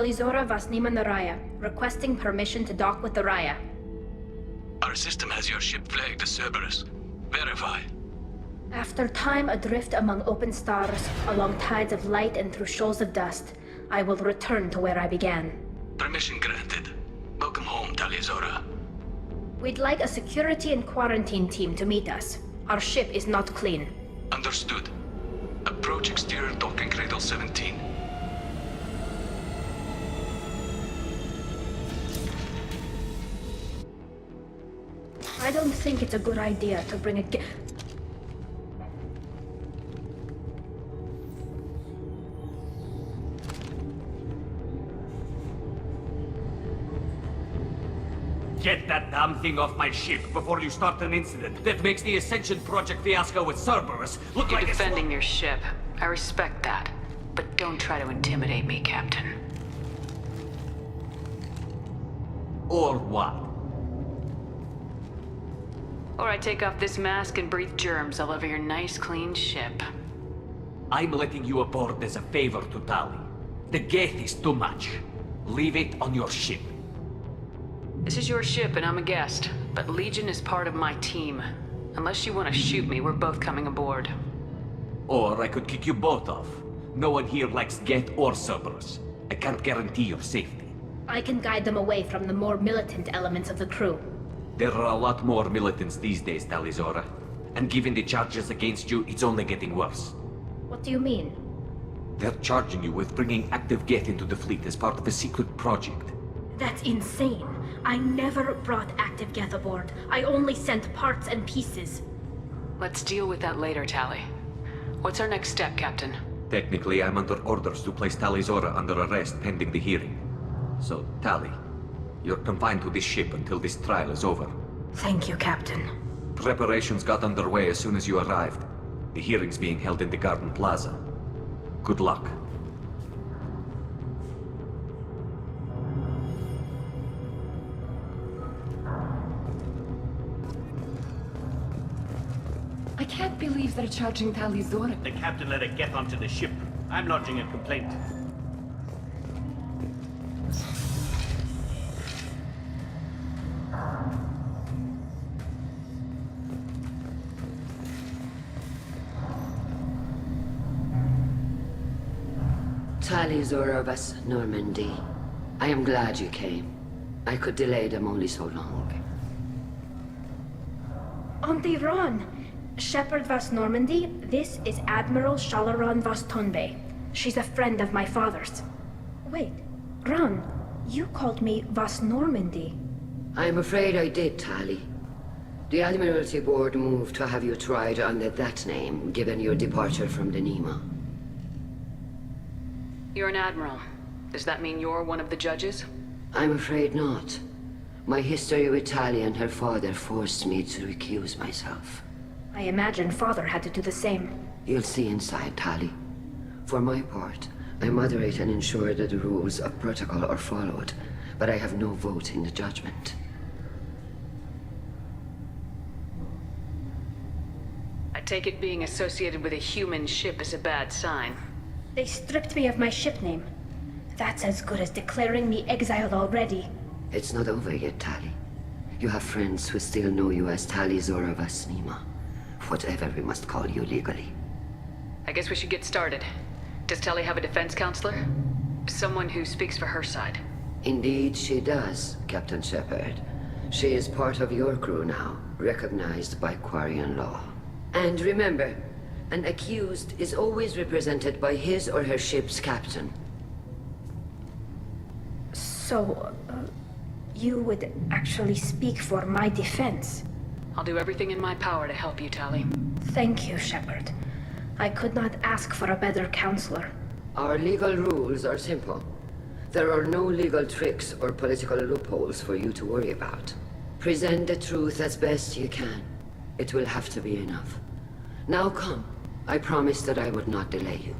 Tali Zorah Vasnima Naraya, requesting permission to dock with the Raya. Our system has your ship flagged as Cerberus. Verify. After time adrift among open stars, along tides of light and through shoals of dust, I will return to where I began. Permission granted. Welcome home, Tali Zorah. We'd like a security and quarantine team to meet us. Our ship is not clean. Understood. Approach exterior docking cradle 17. I don't think it's a good idea to bring a Get that damn thing off my ship before you start an incident that makes the Ascension Project fiasco with Cerberus look You're like defending your ship. I respect that. But don't try to intimidate me, Captain. Or what? Or I take off this mask and breathe germs all over your nice, clean ship. I'm letting you aboard as a favor to Tali. The gate is too much. Leave it on your ship. This is your ship and I'm a guest, but Legion is part of my team. Unless you want to shoot me, we're both coming aboard. Or I could kick you both off. No one here likes Geth or Cerberus. I can't guarantee your safety. I can guide them away from the more militant elements of the crew. There are a lot more militants these days, Tali Zorah. And given the charges against you, it's only getting worse. What do you mean? They're charging you with bringing active Geth into the fleet as part of a secret project. That's insane. I never brought active Geth aboard. I only sent parts and pieces. Let's deal with that later, Tali. What's our next step, Captain? Technically, I'm under orders to place Tali Zorah under arrest pending the hearing. So, Tali, you're confined to this ship until this trial is over. Thank you, Captain. Preparations got underway as soon as you arrived. The hearing's being held in the Garden Plaza. Good luck. I can't believe they're charging Tali Zorah. The captain let it get onto the ship. I'm lodging a complaint. Tali Zorah vas Normandy. I am glad you came. I could delay them only so long. Auntie Ron! Shepherd Vas Normandy, this is Admiral Shalaron Vas Tonbe. She's a friend of my father's. Wait, Ron, you called me Vas Normandy. I'm afraid I did, Tali. The Admiralty Board moved to have you tried under that name, given your departure from the Nima. You're an admiral. Does that mean you're one of the judges? I'm afraid not. My history with Tali and her father forced me to recuse myself. I imagine father had to do the same. You'll see inside, Tali. For my part, I moderate and ensure that the rules of protocol are followed, but I have no vote in the judgment. I take it being associated with a human ship is a bad sign. They stripped me of my ship name. That's as good as declaring me exiled already. It's not over yet, Tali. You have friends who still know you as Tali Zorah Vas Nima. Whatever we must call you legally. I guess we should get started. Does Tali have a defense counselor? Someone who speaks for her side. Indeed she does, Captain Shepard. She is part of your crew now, recognized by Quarian law. And remember, an accused is always represented by his or her ship's captain. So, you would actually speak for my defense? I'll do everything in my power to help you, Tali. Thank you, Shepard. I could not ask for a better counselor. Our legal rules are simple. There are no legal tricks or political loopholes for you to worry about. Present the truth as best you can. It will have to be enough. Now come. I promised that I would not delay you.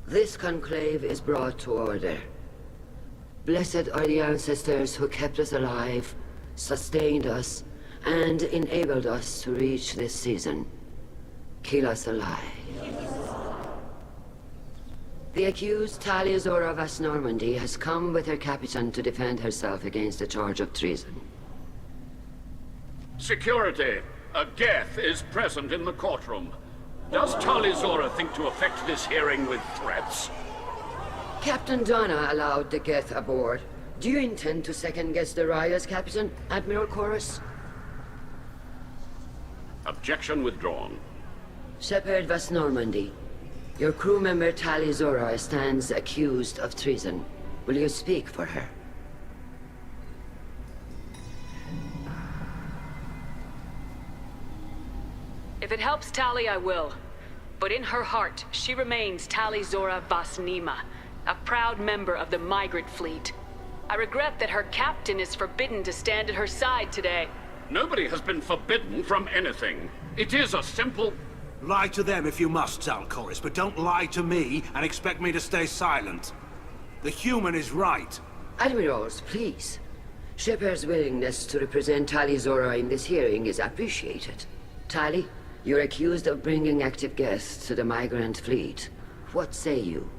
This conclave is brought to order. Blessed are the ancestors who kept us alive, sustained us, and enabled us to reach this season. Kill us alive. The accused Tali Zorah Vas Normandy has come with her captain to defend herself against a charge of treason. Security! A Geth is present in the courtroom. Does Tali Zorah think to affect this hearing with threats? Captain Donna allowed the Geth aboard. Do you intend to second-guess the Raya's captain, Admiral Chorus? Objection withdrawn. Shepard Vas Normandy, your crew member Tali Zorah stands accused of treason. Will you speak for her? If it helps Tali, I will. But in her heart, she remains Tali Zorah Vas Nima, a proud member of the migrant fleet. I regret that her captain is forbidden to stand at her side today. Nobody has been forbidden from anything. It is a simple... Lie to them if you must, Zalcoris, but don't lie to me and expect me to stay silent. The human is right. Admirals, please. Shepard's willingness to represent Tali Zorah in this hearing is appreciated. Tali, you're accused of bringing active guests to the migrant fleet. What say you?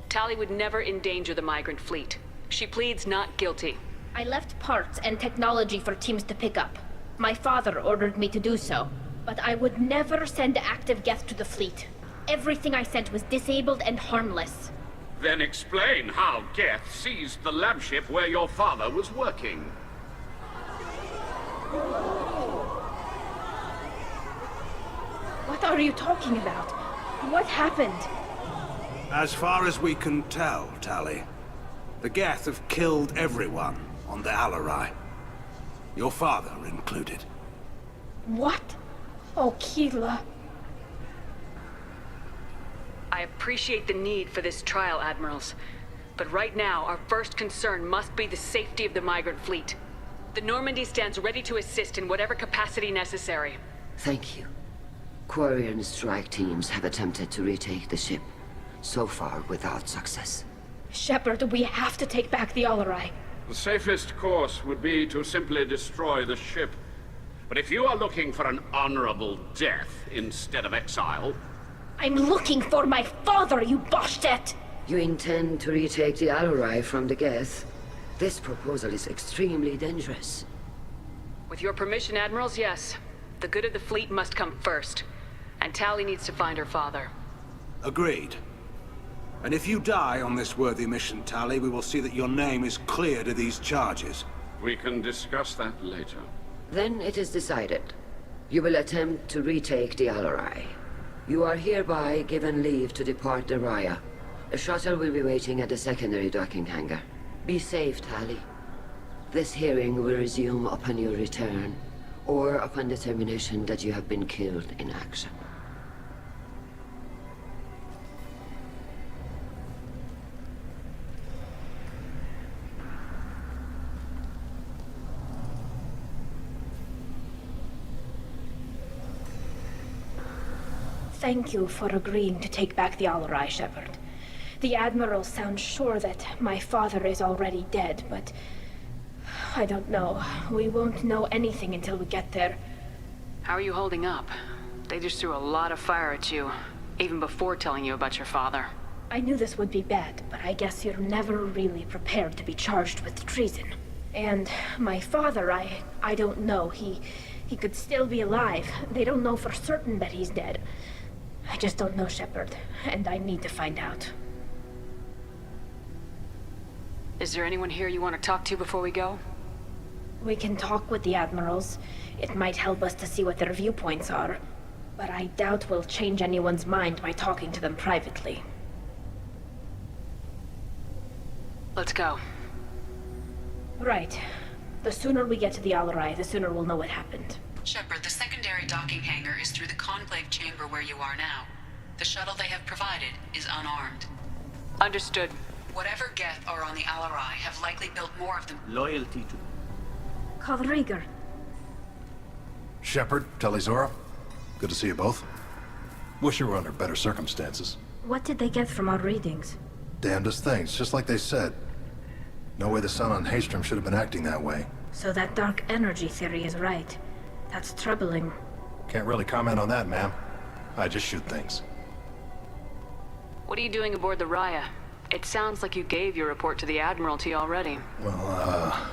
Tali would never endanger the migrant fleet. She pleads not guilty. I left parts and technology for teams to pick up. My father ordered me to do so. But I would never send active Geth to the fleet. Everything I sent was disabled and harmless. Then explain how Geth seized the lab ship where your father was working. What are you talking about? What happened? As far as we can tell, Tali, the Geth have killed everyone on the Alarai. Your father included. What? Oh, Keela. I appreciate the need for this trial, Admirals. But right now, our first concern must be the safety of the migrant fleet. The Normandy stands ready to assist in whatever capacity necessary. Thank you. Quarian strike teams have attempted to retake the ship, so far without success. Shepard, we have to take back the Alarai. The safest course would be to simply destroy the ship. But if you are looking for an honorable death instead of exile... I'm looking for my father, you bastet! You intend to retake the Alarai from the Geth? This proposal is extremely dangerous. With your permission, Admirals, yes. The good of the fleet must come first. And Tali needs to find her father. Agreed. And if you die on this worthy mission, Tali, we will see that your name is cleared of these charges. We can discuss that later. Then it is decided. You will attempt to retake the Alarai. You are hereby given leave to depart the Raya. A shuttle will be waiting at the secondary docking hangar. Be safe, Tali. This hearing will resume upon your return, or upon determination that you have been killed in action. Thank you for agreeing to take back the Alarai, Shepard. The Admiral sounds sure that my father is already dead, but... I don't know. We won't know anything until we get there. How are you holding up? They just threw a lot of fire at you, even before telling you about your father. I knew this would be bad, but I guess you're never really prepared to be charged with treason. And my father, I don't know. He could still be alive. They don't know for certain that he's dead. I just don't know, Shepard, and I need to find out. Is there anyone here you want to talk to before we go? We can talk with the Admirals. It might help us to see what their viewpoints are. But I doubt we'll change anyone's mind by talking to them privately. Let's go. Right. The sooner we get to the Alarai, the sooner we'll know what happened. Shepard, the secondary docking hangar is through the conclave chamber where you are now. The shuttle they have provided is unarmed. Understood. Whatever Geth are on the Alarai have likely built more of them. Loyalty to... Kaldrieger. Shepard, Tali Zorah. Good to see you both. Wish you were under better circumstances. What did they get from our readings? Damnedest things, just like they said. No way the sun on Haystrom should have been acting that way. So that dark energy theory is right. That's troubling. Can't really comment on that, ma'am. I just shoot things. What are you doing aboard the Raya? It sounds like you gave your report to the Admiralty already. Well, I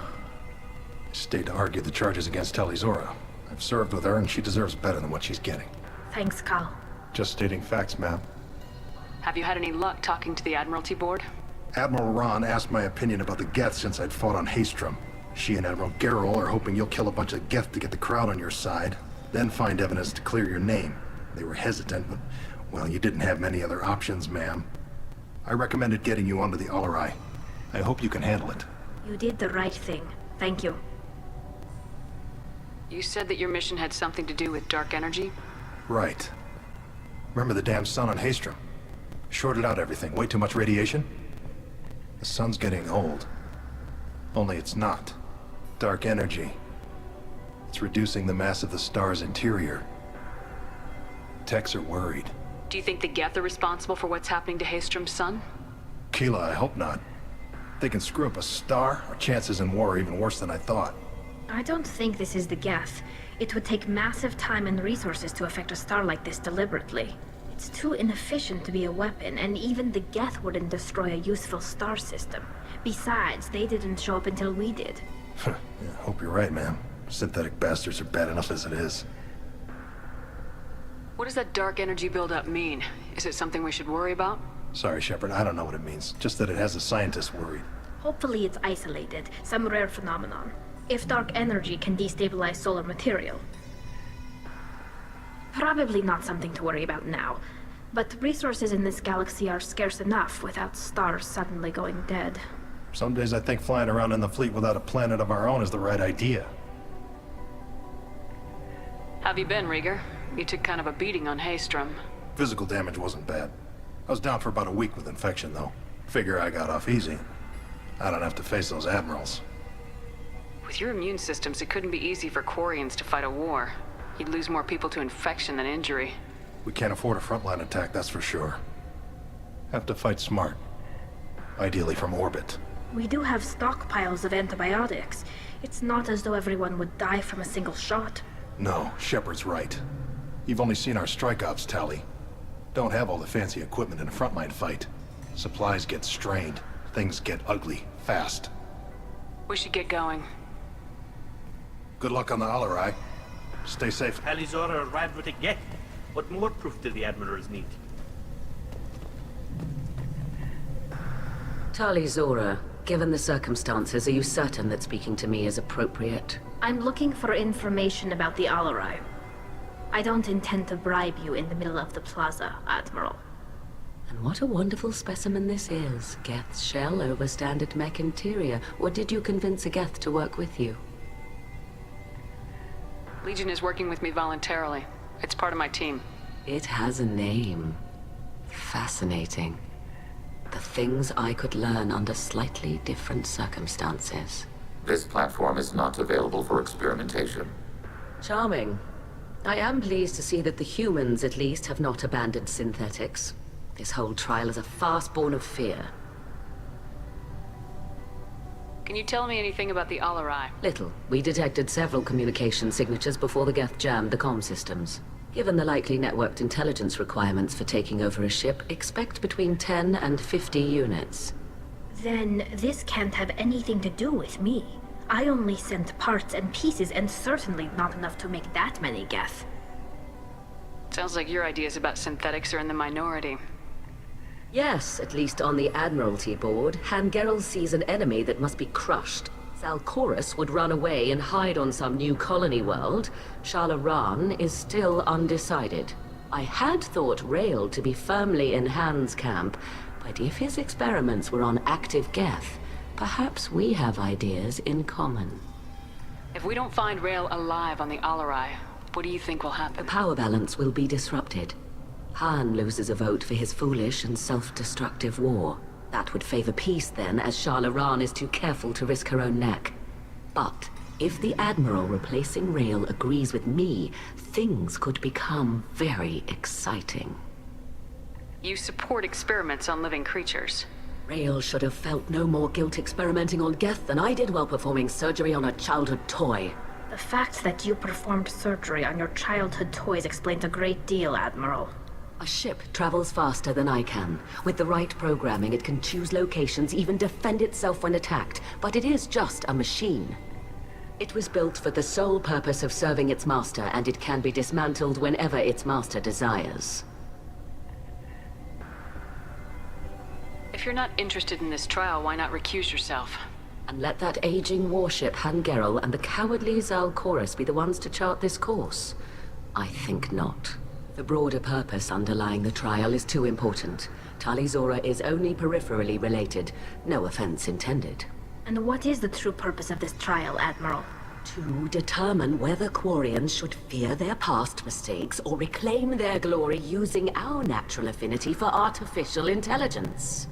stayed to argue the charges against Tali Zorah. I've served with her, and she deserves better than what she's getting. Thanks, Cal. Just stating facts, ma'am. Have you had any luck talking to the Admiralty board? Admiral Ron asked my opinion about the Geth since I'd fought on Haystrom. She and Admiral Gerrel are hoping you'll kill a bunch of Geth to get the crowd on your side, then find evidence to clear your name. They were hesitant, but, well, you didn't have many other options, ma'am. I recommended getting you onto the Alarai. I hope you can handle it. You did the right thing. Thank you. You said that your mission had something to do with dark energy? Right. Remember the damn sun on Haystrom? Shorted out everything. Way too much radiation? The sun's getting old. Only it's not. Dark energy. It's reducing the mass of the star's interior. Techs are worried. Do you think the Geth are responsible for what's happening to Haystrom's sun? Keela, I hope not. If they can screw up a star, our chances in war are even worse than I thought. I don't think this is the Geth. It would take massive time and resources to affect a star like this deliberately. It's too inefficient to be a weapon, and even the Geth wouldn't destroy a useful star system. Besides, they didn't show up until we did. Yeah, hope you're right, ma'am. Synthetic bastards are bad enough as it is. What does that dark energy buildup mean? Is it something we should worry about? Sorry, Shepard, I don't know what it means. Just that it has the scientists worried. Hopefully it's isolated, some rare phenomenon. If dark energy can destabilize solar material. Probably not something to worry about now. But resources in this galaxy are scarce enough without stars suddenly going dead. Some days I think flying around in the fleet without a planet of our own is the right idea. Have you been, Rieger? You took kind of a beating on Haystrom. Physical damage wasn't bad. I was down for about a week with infection, though. Figure I got off easy. I don't have to face those admirals. With your immune systems, it couldn't be easy for Quarians to fight a war. You'd lose more people to infection than injury. We can't afford a frontline attack, that's for sure. Have to fight smart. Ideally from orbit. We do have stockpiles of antibiotics. It's not as though everyone would die from a single shot. No, Shepard's right. You've only seen our strike ops, Tali. Don't have all the fancy equipment in a frontline fight. Supplies get strained. Things get ugly, fast. We should get going. Good luck on the Alarai. Stay safe. Tali Zorah arrived with a Geth. What more proof do the Admirals need? Tali Zorah, given the circumstances, are you certain that speaking to me is appropriate? I'm looking for information about the Alarai. I don't intend to bribe you in the middle of the plaza, Admiral. And what a wonderful specimen this is. Geth's shell over standard mech interior. Or did you convince a Geth to work with you? Legion is working with me voluntarily. It's part of my team. It has a name. Fascinating. The things I could learn under slightly different circumstances. This platform is not available for experimentation. Charming. I am pleased to see that the humans, at least, have not abandoned synthetics. This whole trial is a farce born of fear. Can you tell me anything about the Alarai? Little. We detected several communication signatures before the Geth jammed the comm systems. Given the likely networked intelligence requirements for taking over a ship, expect between 10 and 50 units. Then this can't have anything to do with me. I only sent parts and pieces, and certainly not enough to make that many Geth. Sounds like your ideas about synthetics are in the minority. Yes, at least on the Admiralty board, Han Gerrel sees an enemy that must be crushed. Salchorus would run away and hide on some new colony world. Shalaran is still undecided. I had thought Rail to be firmly in Han's camp, but if his experiments were on active Geth, perhaps we have ideas in common. If we don't find Rail alive on the Alarai, what do you think will happen? The power balance will be disrupted. Han loses a vote for his foolish and self-destructive war. That would favor peace then, as Shalaran is too careful to risk her own neck. But if the Admiral replacing Rail agrees with me, things could become very exciting. You support experiments on living creatures. Rael should have felt no more guilt experimenting on Geth than I did while performing surgery on a childhood toy. The fact that you performed surgery on your childhood toys explains a great deal, Admiral. A ship travels faster than I can. With the right programming, it can choose locations, even defend itself when attacked. But it is just a machine. It was built for the sole purpose of serving its master, and it can be dismantled whenever its master desires. If you're not interested in this trial, why not recuse yourself? And let that aging warship Hangerel and the cowardly Zalcorus be the ones to chart this course? I think not. The broader purpose underlying the trial is too important. Tali Zorah is only peripherally related. No offense intended. And what is the true purpose of this trial, Admiral? To determine whether Quarians should fear their past mistakes or reclaim their glory using our natural affinity for artificial intelligence.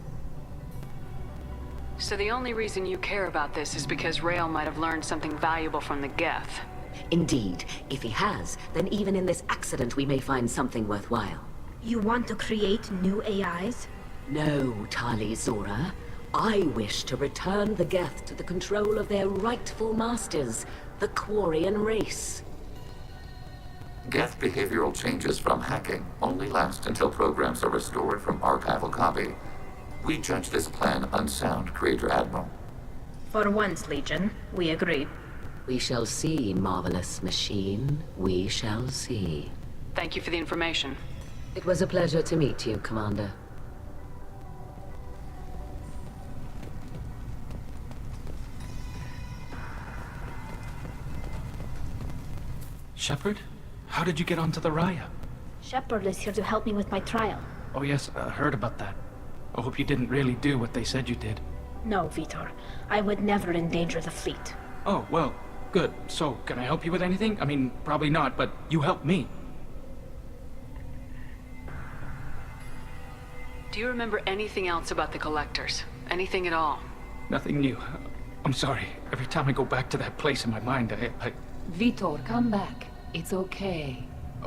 So the only reason you care about this is because Rael might have learned something valuable from the Geth. Indeed. If he has, then even in this accident we may find something worthwhile. You want to create new AIs? No, Tali Zorah. I wish to return the Geth to the control of their rightful masters, the Quarian race. Geth behavioral changes from hacking only last until programs are restored from archival copy. We judge this plan unsound, Creator Admiral. For once, Legion, we agree. We shall see, marvelous machine. We shall see. Thank you for the information. It was a pleasure to meet you, Commander. Shepard? How did you get onto the Raya? Shepard is here to help me with my trial. Oh yes, I heard about that. I hope you didn't really do what they said you did. No, Vitor. I would never endanger the fleet. Oh, well, good. So, can I help you with anything? I mean, probably not, but you helped me. Do you remember anything else about the Collectors? Anything at all? Nothing new. I'm sorry. Every time I go back to that place in my mind, I Vitor, come back. It's okay.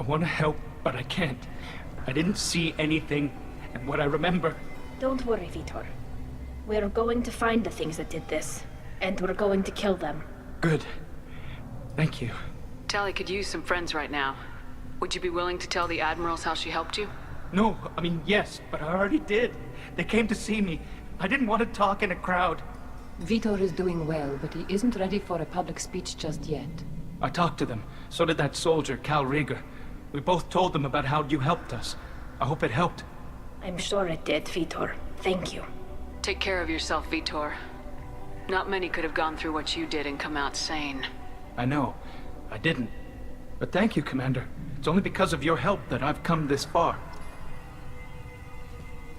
want to help, but I can't. I didn't see anything, and what I remember... Don't worry, Vitor. We're going to find the things that did this, and we're going to kill them. Good. Thank you. Tali could use some friends right now. Would you be willing to tell the Admirals how she helped you? No, I mean, yes, but I already did. They came to see me. I didn't want to talk in a crowd. Vitor is doing well, but he isn't ready for a public speech just yet. I talked to them. So did that soldier, Cal Rieger. We both told them about how you helped us. I hope it helped. I'm sure it did, Vitor. Thank you. Take care of yourself, Vitor. Not many could have gone through what you did and come out sane. I know. I didn't. But thank you, Commander. It's only because of your help that I've come this far.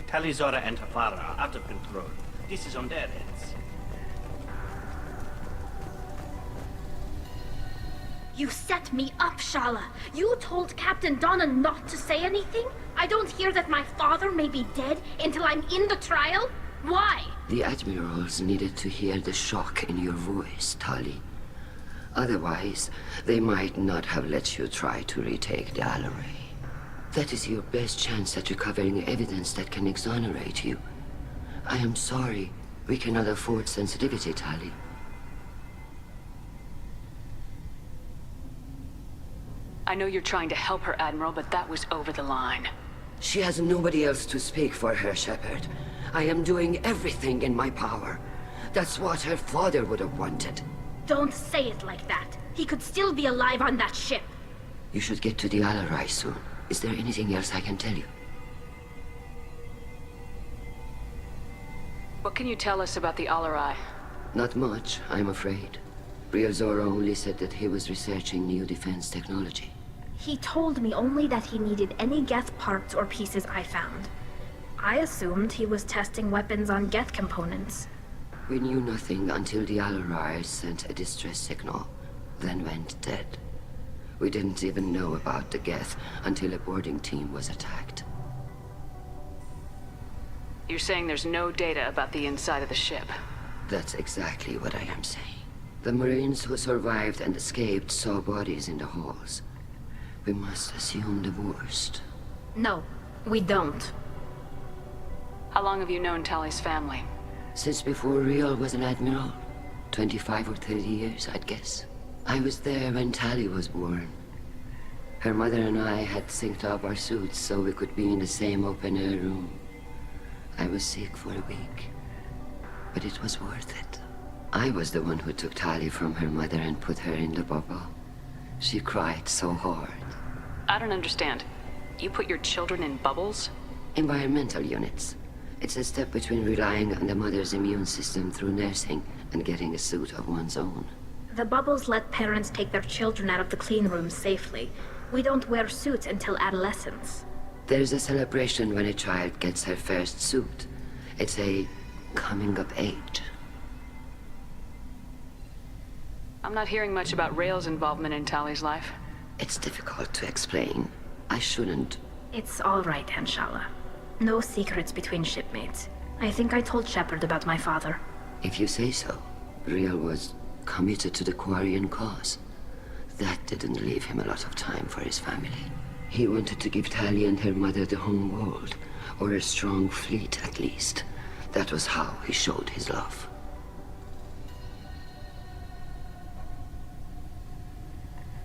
Tali Zorah and her father are out of control. This is on their heads. You set me up, Shala. You told Captain Donna not to say anything? I don't hear that my father may be dead until I'm in the trial? Why? The Admirals needed to hear the shock in your voice, Tali. Otherwise, they might not have let you try to retake the Alaray. That is your best chance at recovering evidence that can exonerate you. I am sorry. We cannot afford sensitivity, Tali. I know you're trying to help her, Admiral, but that was over the line. She has nobody else to speak for her, Shepard. I am doing everything in my power. That's what her father would have wanted. Don't say it like that. He could still be alive on that ship. You should get to the Alarai soon. Is there anything else I can tell you? What can you tell us about the Alarai? Not much, I'm afraid. Real Zorah only said that he was researching new defense technology. He told me only that he needed any Geth parts or pieces I found. I assumed he was testing weapons on Geth components. We knew nothing until the Alarai sent a distress signal, then went dead. We didn't even know about the Geth until a boarding team was attacked. You're saying there's no data about the inside of the ship? That's exactly what I am saying. The Marines who survived and escaped saw bodies in the halls. We must assume the worst. No, we don't. How long have you known Tali's family? Since before Riel was an admiral. 25 or 30 years, I'd guess. I was there when Tali was born. Her mother and I had synced up our suits so we could be in the same open-air room. I was sick for a week, but it was worth it. I was the one who took Tali from her mother and put her in the bubble. She cried so hard. I don't understand. You put your children in bubbles? Environmental units. It's a step between relying on the mother's immune system through nursing and getting a suit of one's own. The bubbles let parents take their children out of the clean rooms safely. We don't wear suits until adolescence. There's a celebration when a child gets her first suit. It's a coming-of age. I'm not hearing much about Rael's involvement in Tali's life. It's difficult to explain. I shouldn't. It's all right, Anshala. No secrets between shipmates. I think I told Shepard about my father. If you say so. Riel was committed to the Quarian cause. That didn't leave him a lot of time for his family. He wanted to give Tali and her mother the home world, or a strong fleet at least. That was how he showed his love.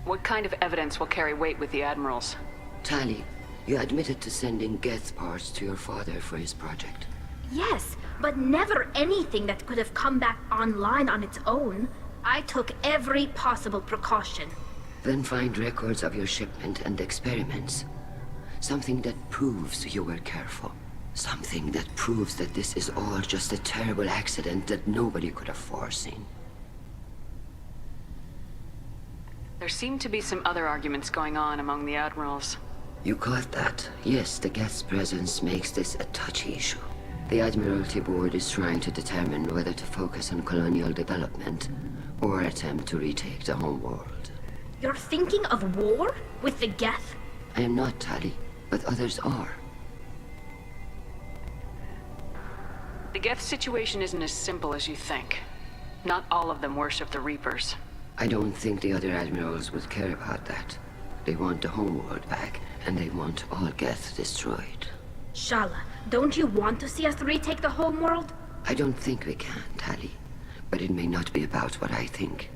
What kind of evidence will carry weight with the admirals? Tali, you admitted to sending Geth parts to your father for his project. Yes, but never anything that could have come back online on its own. I took every possible precaution. Then find records of your shipment and experiments. Something that proves you were careful. Something that proves that this is all just a terrible accident that nobody could have foreseen. There seem to be some other arguments going on among the admirals. You caught that? Yes, the Geth's presence makes this a touchy issue. The Admiralty Board is trying to determine whether to focus on colonial development or attempt to retake the home world. You're thinking of war? With the Geth? I am not, Tali, but others are. The Geth situation isn't as simple as you think. Not all of them worship the Reapers. I don't think the other admirals would care about that. They want the homeworld back, and they want all Geth destroyed. Shala, don't you want to see us retake the homeworld? I don't think we can, Tali. But it may not be about what I think.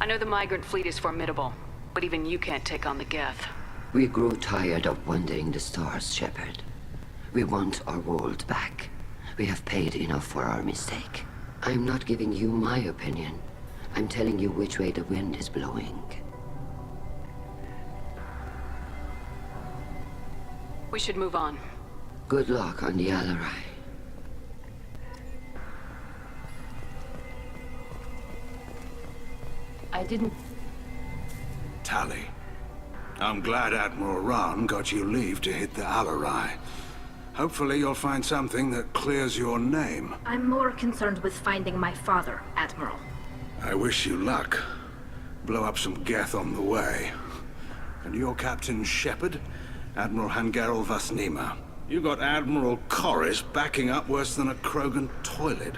I know the migrant fleet is formidable, but even you can't take on the Geth. We grow tired of wandering the stars, Shepard. We want our world back. We have paid enough for our mistake. I'm not giving you my opinion. I'm telling you which way the wind is blowing. We should move on. Good luck on the Alarai. I didn't... Tali, I'm glad Admiral Rahn got you leave to hit the Alarai. Hopefully you'll find something that clears your name. I'm more concerned with finding my father, Admiral. I wish you luck. Blow up some Geth on the way. And your Captain Shepard? Admiral Hangerel Vasnima. You got Admiral Corris backing up worse than a Krogan toilet.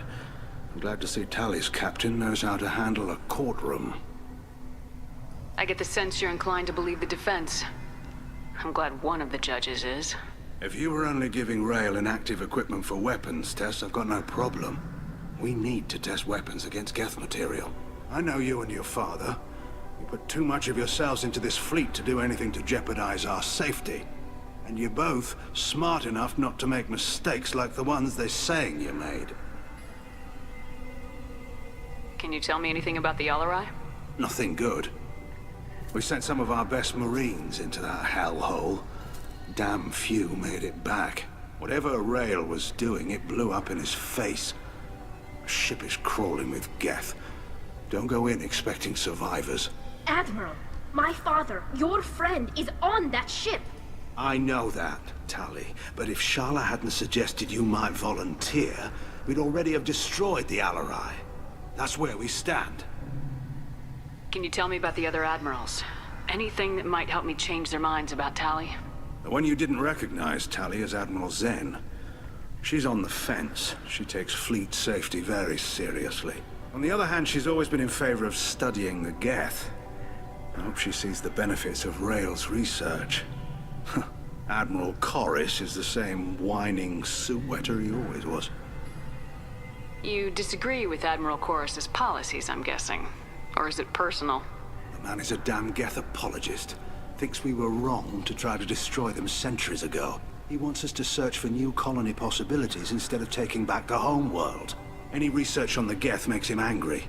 I'm glad to see Tali's captain knows how to handle a courtroom. I get the sense you're inclined to believe the defense. I'm glad one of the judges is. If you were only giving Rael inactive equipment for weapons tests, I've got no problem. We need to test weapons against Geth material. I know you and your father. You put too much of yourselves into this fleet to do anything to jeopardize our safety. And you're both smart enough not to make mistakes like the ones they're saying you made. Can you tell me anything about the Alarai? Nothing good. We sent some of our best Marines into that hellhole. Damn few made it back. Whatever Rael was doing, it blew up in his face. A ship is crawling with Geth. Don't go in expecting survivors. Admiral, my father, your friend, is on that ship. I know that, Tali. But if Shala hadn't suggested you might volunteer, we'd already have destroyed the Alarai. That's where we stand. Can you tell me about the other admirals? Anything that might help me change their minds about Tali? The one you didn't recognize, Tali, is Admiral Zen. She's on the fence. She takes fleet safety very seriously. On the other hand, she's always been in favor of studying the Geth. I hope she sees the benefits of Rail's research. Admiral Corris is the same whining suit-wetter he always was. You disagree with Admiral Corris's policies, I'm guessing. Or is it personal? The man is a damn Geth apologist. Thinks we were wrong to try to destroy them centuries ago. He wants us to search for new colony possibilities instead of taking back the home world. Any research on the Geth makes him angry.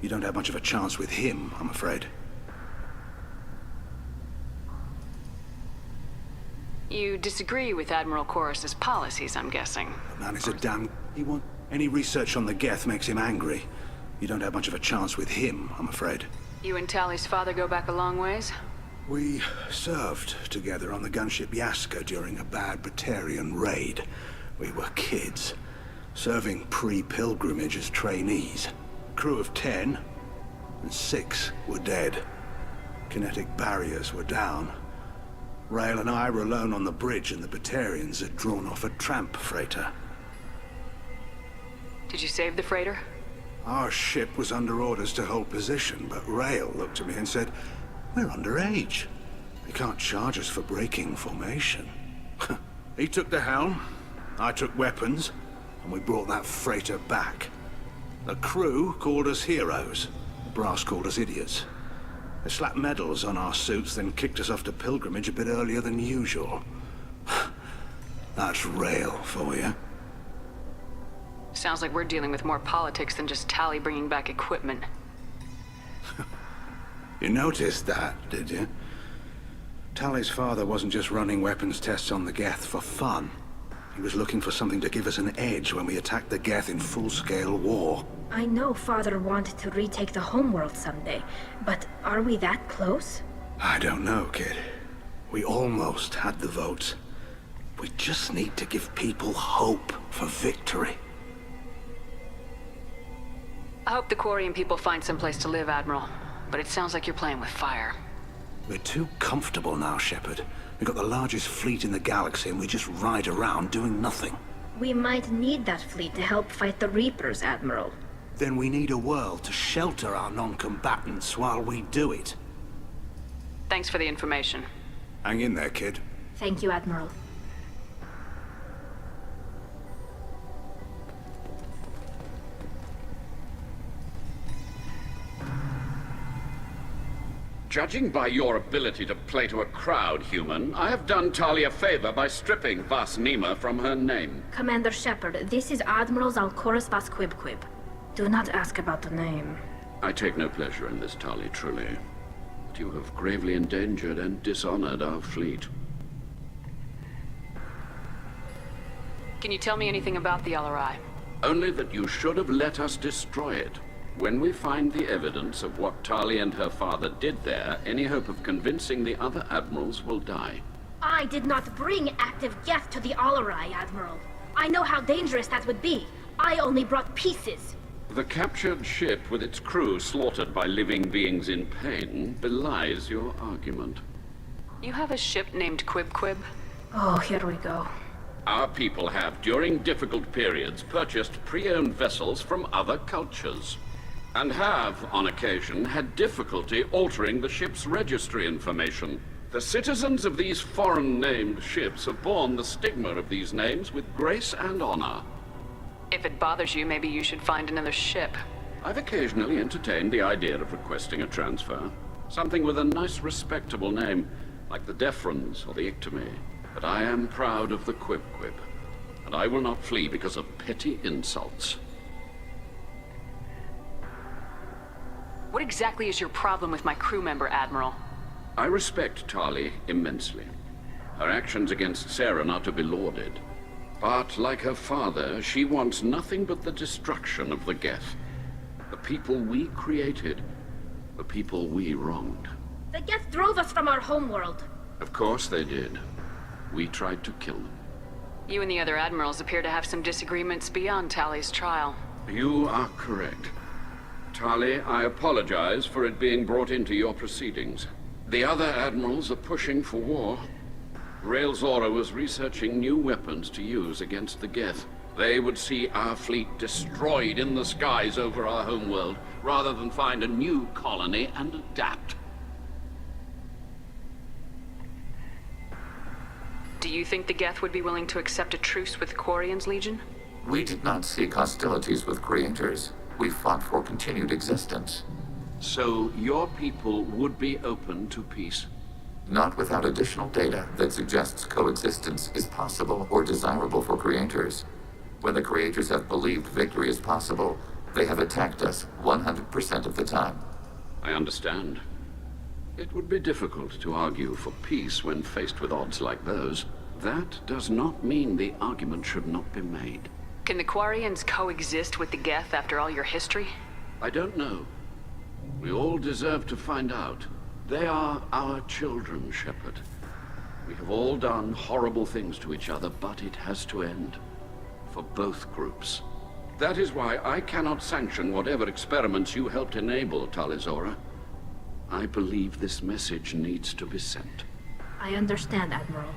You don't have much of a chance with him, I'm afraid. You disagree with Admiral Corris's policies, I'm guessing. The man is a damn... Any research on the Geth makes him angry. You don't have much of a chance with him, I'm afraid. You and Tali's father go back a long ways? We served together on the gunship Yaska during a bad Batarian raid. We were kids, serving pre-pilgrimage as trainees. Crew of 10, and 6 were dead. Kinetic barriers were down. Rail and I were alone on the bridge, and the Batarians had drawn off a tramp freighter. Did you save the freighter? Our ship was under orders to hold position, but Rail looked at me and said, "We're underage. They can't charge us for breaking formation." He took the helm, I took weapons, and we brought that freighter back. The crew called us heroes. The brass called us idiots. They slapped medals on our suits, then kicked us off to pilgrimage a bit earlier than usual. That's Rail for you. Sounds like we're dealing with more politics than just Tali bringing back equipment. You noticed that, did you? Tali's father wasn't just running weapons tests on the Geth for fun. He was looking for something to give us an edge when we attacked the Geth in full-scale war. I know Father wanted to retake the homeworld someday, but are we that close? I don't know, kid. We almost had the votes. We just need to give people hope for victory. I hope the Quarian people find someplace to live, Admiral. But it sounds like you're playing with fire. We're too comfortable now, Shepard. We've got the largest fleet in the galaxy and we just ride around doing nothing. We might need that fleet to help fight the Reapers, Admiral. Then we need a world to shelter our non-combatants while we do it. Thanks for the information. Hang in there, kid. Thank you, Admiral. Judging by your ability to play to a crowd, human, I have done Tali a favor by stripping Vas Nima from her name. Commander Shepard, this is Admiral Zalkoris Vas Quibquib. Do not ask about the name. I take no pleasure in this, Tali, truly. But you have gravely endangered and dishonored our fleet. Can you tell me anything about the LRI? Only that you should have let us destroy it. When we find the evidence of what Tali and her father did there, any hope of convincing the other admirals will die. I did not bring active Geth to the Alarai, Admiral. I know how dangerous that would be. I only brought pieces. The captured ship with its crew slaughtered by living beings in pain belies your argument. You have a ship named Quibquib? Oh, here we go. Our people have, during difficult periods, purchased pre-owned vessels from other cultures. And have, on occasion, had difficulty altering the ship's registry information. The citizens of these foreign-named ships have borne the stigma of these names with grace and honor. If it bothers you, maybe you should find another ship. I've occasionally entertained the idea of requesting a transfer. Something with a nice, respectable name, like the Defrons or the Ictomy. But I am proud of the Quibquib, and I will not flee because of petty insults. What exactly is your problem with my crew member, Admiral? I respect Tali immensely. Her actions against Saren are to be lauded. But, like her father, she wants nothing but the destruction of the Geth. The people we created. The people we wronged. The Geth drove us from our homeworld. Of course they did. We tried to kill them. You and the other admirals appear to have some disagreements beyond Tali's trial. You are correct. Tali, I apologize for it being brought into your proceedings. The other admirals are pushing for war. Rail Zorah was researching new weapons to use against the Geth. They would see our fleet destroyed in the skies over our homeworld, rather than find a new colony and adapt. Do you think the Geth would be willing to accept a truce with Quarian's Legion? We did not seek hostilities with creators. We fought for continued existence. So your people would be open to peace? Not without additional data that suggests coexistence is possible or desirable for creators. When the creators have believed victory is possible, they have attacked us 100% of the time. I understand. It would be difficult to argue for peace when faced with odds like those. That does not mean the argument should not be made. Can the Quarians coexist with the Geth after all your history? I don't know. We all deserve to find out. They are our children, Shepard. We have all done horrible things to each other, but it has to end. For both groups. That is why I cannot sanction whatever experiments you helped enable, Tali Zorah. I believe this message needs to be sent. I understand, Admiral.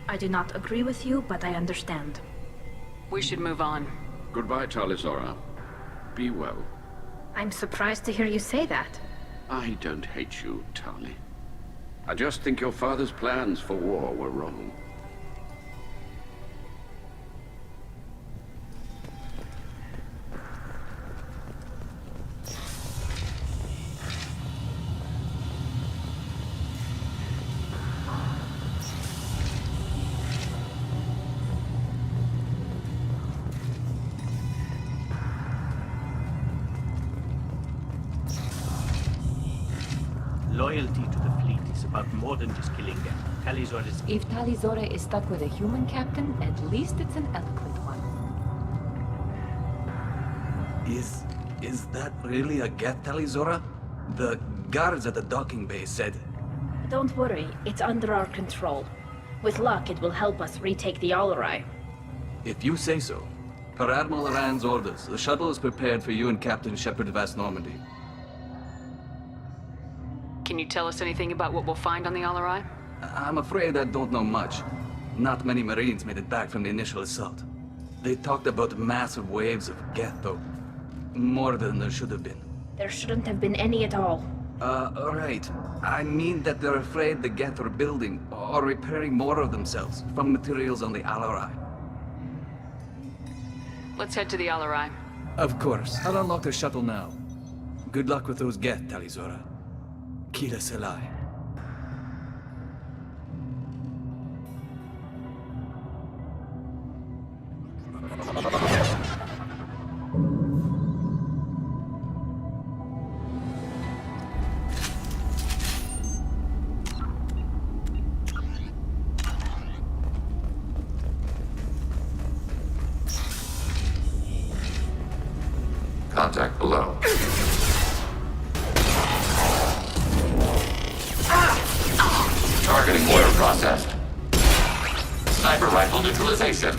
I do not agree with you, but I understand. We should move on. Goodbye, Tali Zorah. Be well. I'm surprised to hear you say that. I don't hate you, Tali. I just think your father's plans for war were wrong. Loyalty to the fleet is about more than just killing them. Tali Zorah is... If Tali Zorah is stuck with a human captain, at least it's an eloquent one. Is that really a Geth, Tali Zorah? The guards at the docking bay said... Don't worry, it's under our control. With luck, it will help us retake the Alarai. If you say so. Per Admiral Rand's orders, the shuttle is prepared for you and Captain Shepard Vast Normandy. Can you tell us anything about what we'll find on the Alarai? I'm afraid I don't know much. Not many Marines made it back from the initial assault. They talked about massive waves of Geth, though. More than there should have been. There shouldn't have been any at all. Right. I mean that they're afraid the Geth are building or repairing more of themselves from materials on the Alarai. Let's head to the Alarai. Of course. I'll unlock the shuttle now. Good luck with those Geth, Tali Zorah. Kila Selai. Contact below. Targeting oil processed. Sniper rifle neutralization.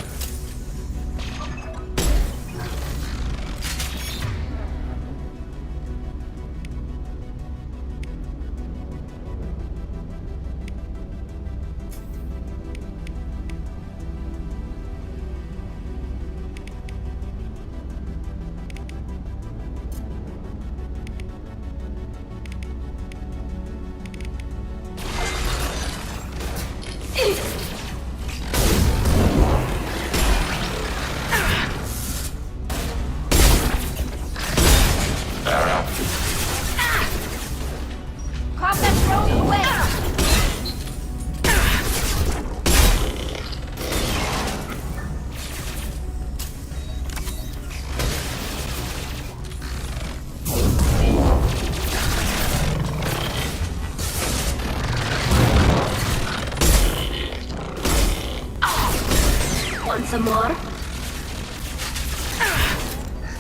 Want some more?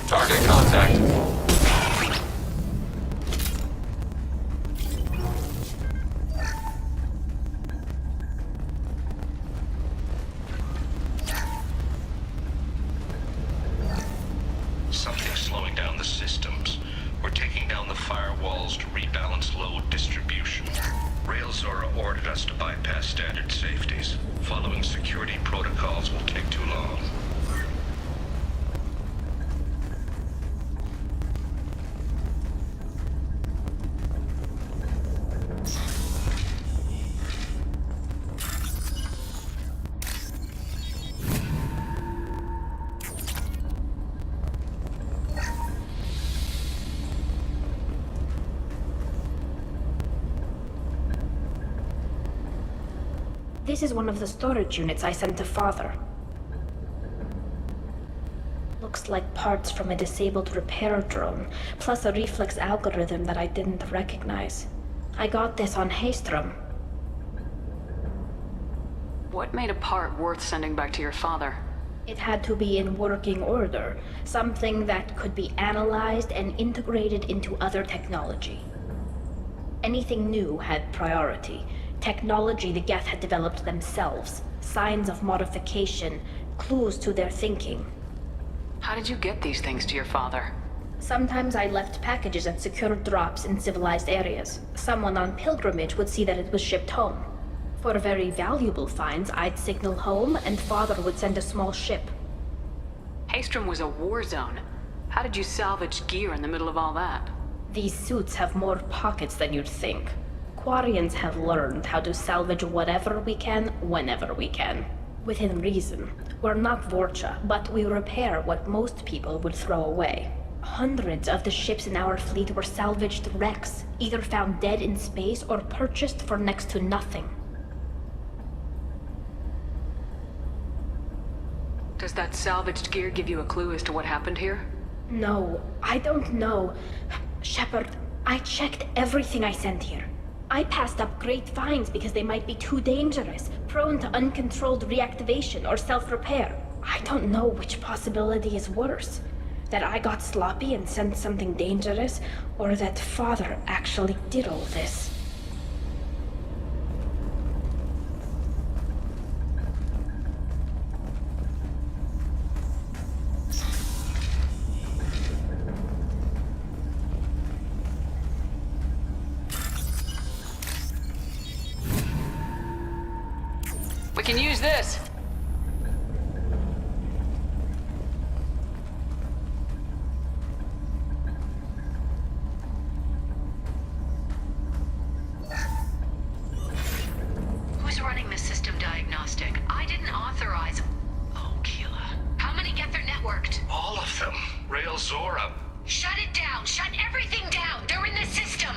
Target contact. Something's slowing down the systems. We're taking down the firewalls to rebalance load distribution. Rail Zorah ordered us to bypass standard safeties. Following security protocols will take too long. This is one of the storage units I sent to Father. Looks like parts from a disabled repair drone, plus a reflex algorithm that I didn't recognize. I got this on Haystrom. What made a part worth sending back to your father? It had to be in working order, something that could be analyzed and integrated into other technology. Anything new had priority. Technology the Geth had developed themselves, signs of modification, clues to their thinking. How did you get these things to your father? Sometimes I left packages at secure drops in civilized areas. Someone on pilgrimage would see that it was shipped home. For very valuable finds, I'd signal home, and Father would send a small ship. Haystrom was a war zone. How did you salvage gear in the middle of all that? These suits have more pockets than you'd think. Quarians have learned how to salvage whatever we can, whenever we can. Within reason. We're not Vorcha, but we repair what most people would throw away. Hundreds of the ships in our fleet were salvaged wrecks, either found dead in space or purchased for next to nothing. Does that salvaged gear give you a clue as to what happened here? No, I don't know. Shepard, I checked everything I sent here. I passed up great finds because they might be too dangerous, prone to uncontrolled reactivation or self-repair. I don't know which possibility is worse. That I got sloppy and sent something dangerous, or that Father actually did all this. We can use this. Who's running the system diagnostic? I didn't authorize. Oh, Keela. How many get their networked? All of them. Rail Zorah. Shut it down! Shut everything down! They're in the system!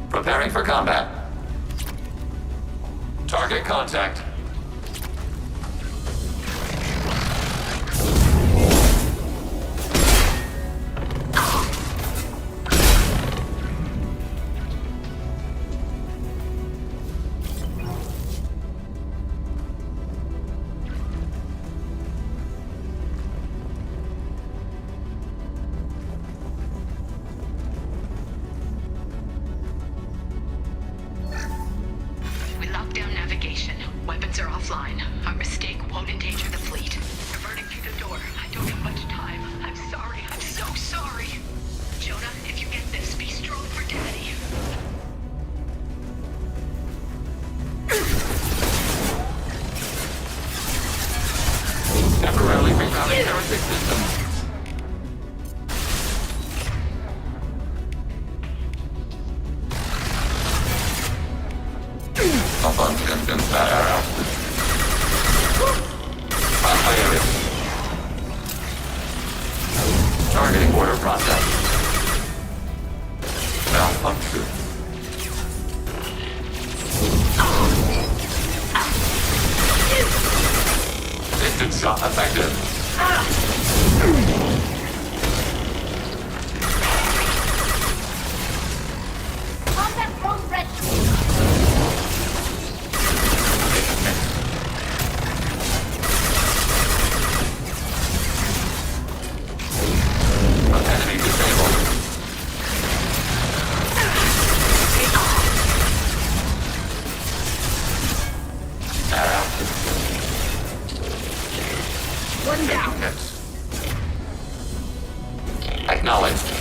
Preparing for combat. Target contact. won't endanger the fleet. They're burning through the door. I don't have much time. I'm sorry. I'm so sorry. Jonah, if you get this, be strong for Daddy. Temporarily rerouting heretic systems. Abundant fire. Fire. Targeting order process. Malfunction. Distant shot effective. Combat drone ready. Enemy disabled. One down. Hits. Acknowledged.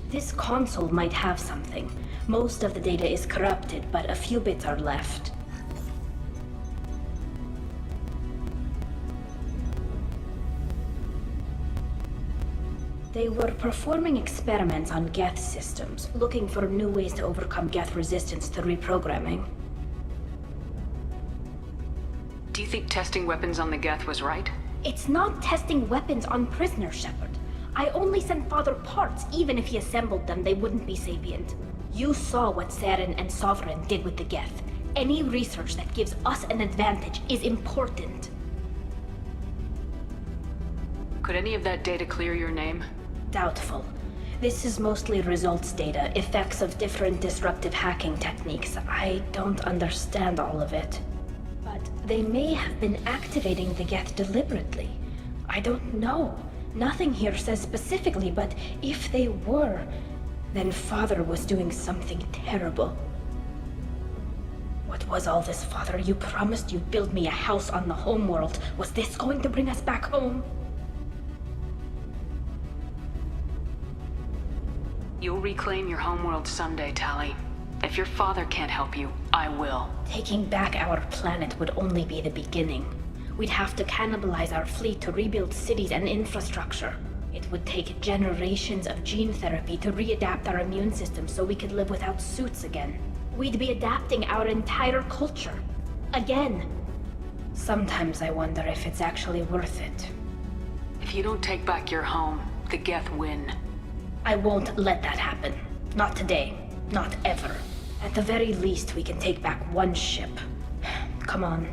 This console might have something. Most of the data is corrupted, but a few bits are left. They were performing experiments on Geth systems, looking for new ways to overcome Geth resistance to reprogramming. Do you think testing weapons on the Geth was right? It's not testing weapons on prisoners, Shepard. I only sent Father parts. Even if he assembled them, they wouldn't be sapient. You saw what Saren and Sovereign did with the Geth. Any research that gives us an advantage is important. Could any of that data clear your name? Doubtful. This is mostly results data, effects of different disruptive hacking techniques. I don't understand all of it. But they may have been activating the Geth deliberately. I don't know. Nothing here says specifically, but if they were, then Father was doing something terrible. What was all this, Father? You promised you'd build me a house on the homeworld. Was this going to bring us back home? You'll reclaim your homeworld someday, Tali. If your father can't help you, I will. Taking back our planet would only be the beginning. We'd have to cannibalize our fleet to rebuild cities and infrastructure. It would take generations of gene therapy to readapt our immune system so we could live without suits again. We'd be adapting our entire culture. Again. Sometimes I wonder if it's actually worth it. If you don't take back your home, the Geth win. I won't let that happen. Not today. Not ever. At the very least, we can take back one ship. Come on.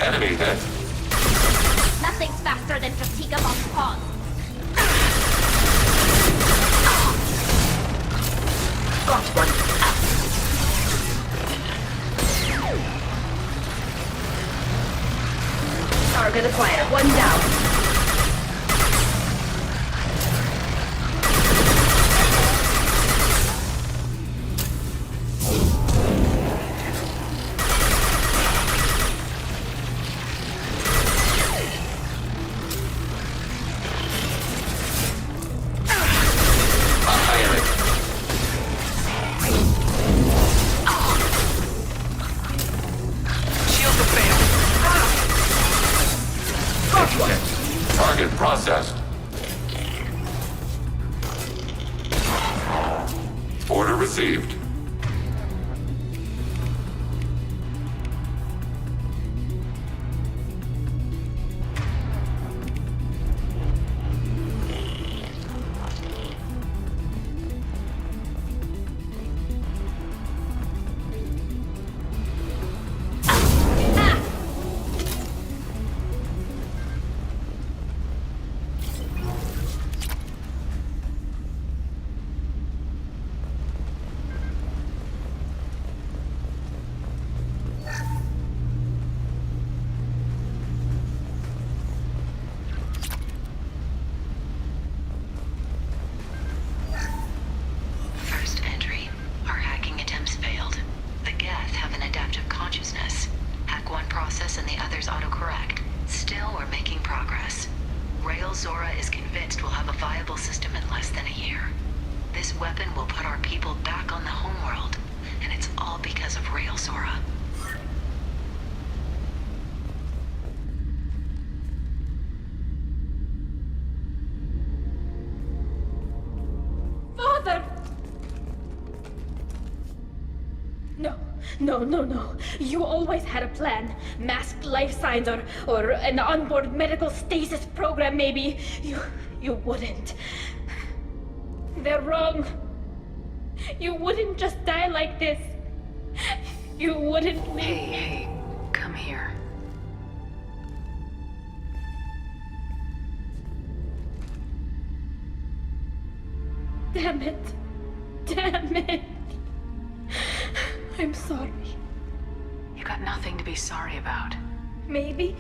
Enemy hit. Nothing's faster than fatigue among pawns. Got one. Target acquired. One down. received. First entry. Our hacking attempts failed. The Geth have an adaptive consciousness. Hack one process and the others autocorrect. Still, we're making progress. Rail Zorah is convinced we'll have a viable system in less than a year. This weapon will put our people back on the homeworld, and it's all because of Rail Zorah. Father! No. You always had a plan. Masked life signs or an onboard medical stasis program, maybe. You wouldn't. They're wrong. You wouldn't just die like this. You wouldn't leave. Hey, come here. Damn it. I'm sorry. You got nothing to be sorry about. Maybe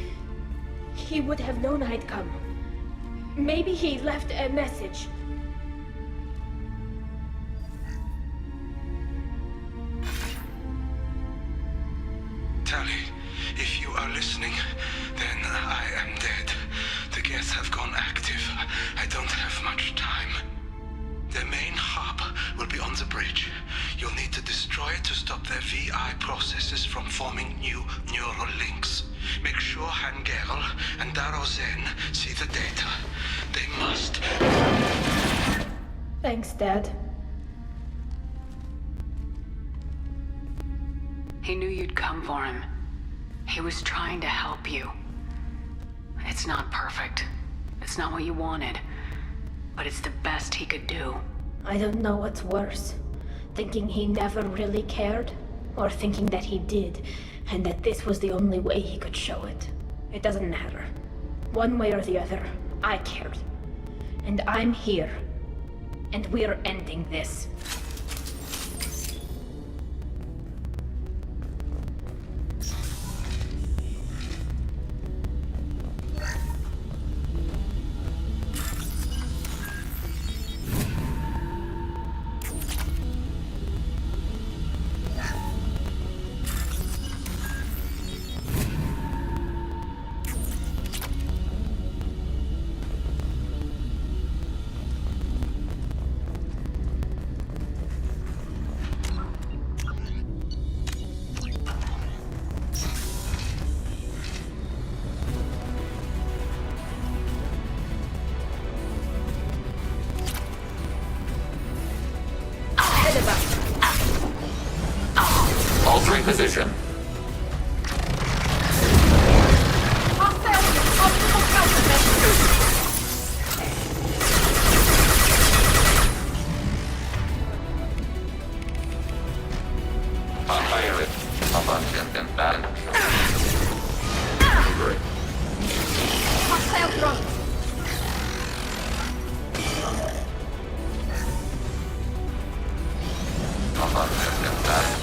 he would have known I'd come. Maybe he left a message. Tali, if you are listening, then I am dead. The Geth have gone active. I don't have much time. Their main hub will be on the bridge. You'll need to destroy it to stop their VI processes from forming new neural links. Make sure Hangerl and Darozen see the data. They must. Thanks, Dad. He knew you'd come for him. He was trying to help you. It's not perfect. It's not what you wanted. But it's the best he could do. I don't know what's worse. Thinking he never really cared, or thinking that he did, and that this was the only way he could show it. It doesn't matter. One way or the other, I cared. And I'm here. And we're ending this. Altering position. Pirate. Abundant balance. Hostile drone. Abundant balance.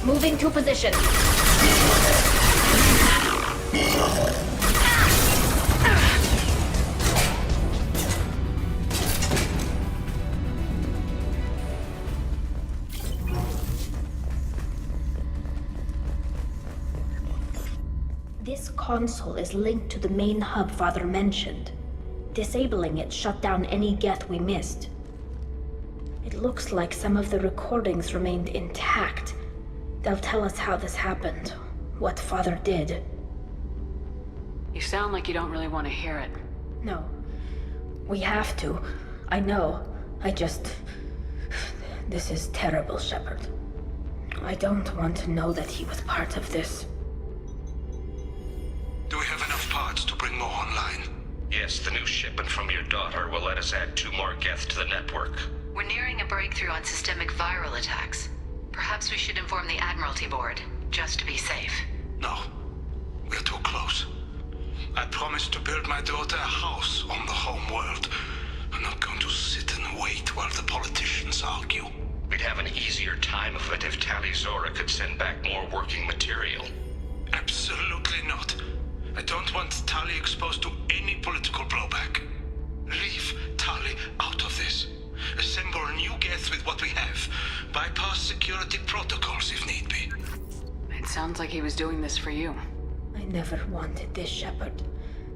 Moving to position. This console is linked to the main hub Father mentioned. Disabling it shut down any Geth we missed. It looks like some of the recordings remained intact. They'll tell us how this happened, what Father did. You sound like you don't really want to hear it. No. We have to. I know. This is terrible, Shepard. I don't want to know that he was part of this. Do we have enough parts to bring more online? Yes, the new shipment from your daughter will let us add 2 more Geth to the network. We're nearing a breakthrough on systemic viral attacks. Perhaps we should inform the Admiralty Board, just to be safe. No. We're too close. I promised to build my daughter a house on the home world. I'm not going to sit and wait while the politicians argue. We'd have an easier time of it if Tali Zorah could send back more working material. Absolutely not. I don't want Tali exposed to any political blowback. Leave Tali out of this. Assemble new Geth with what we have. Bypass security protocols if need be. It sounds like he was doing this for you. I never wanted this, Shepard.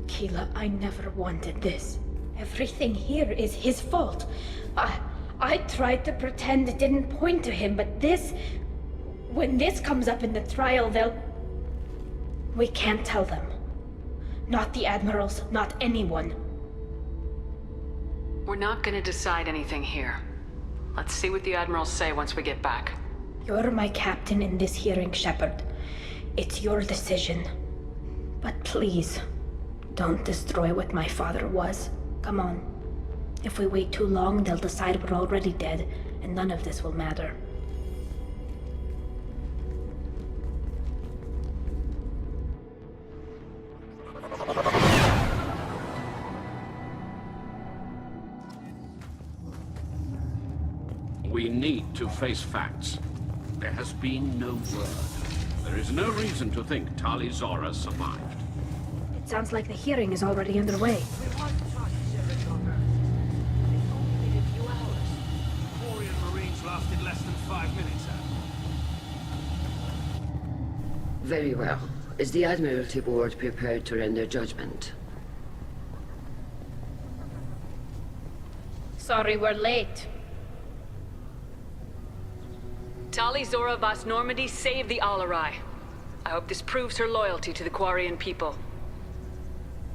Keela, I never wanted this. Everything here is his fault. I tried to pretend it didn't point to him, but this... When this comes up in the trial, we can't tell them. Not the Admirals, not anyone. We're not gonna decide anything here. Let's see what the Admirals say once we get back. You're my captain in this hearing, Shepard. It's your decision. But please, don't destroy what my father was. Come on. If we wait too long, they'll decide we're already dead, and none of this will matter. We need to face facts. There has been no word. There is no reason to think Tali Zorah survived. It sounds like the hearing is already underway. Lasted less than 5 minutes, Very well. Is the Admiralty Board prepared to render judgment? Sorry we're late. Tali Zorah Vas Normandy saved the Alarai. I hope this proves her loyalty to the Quarian people.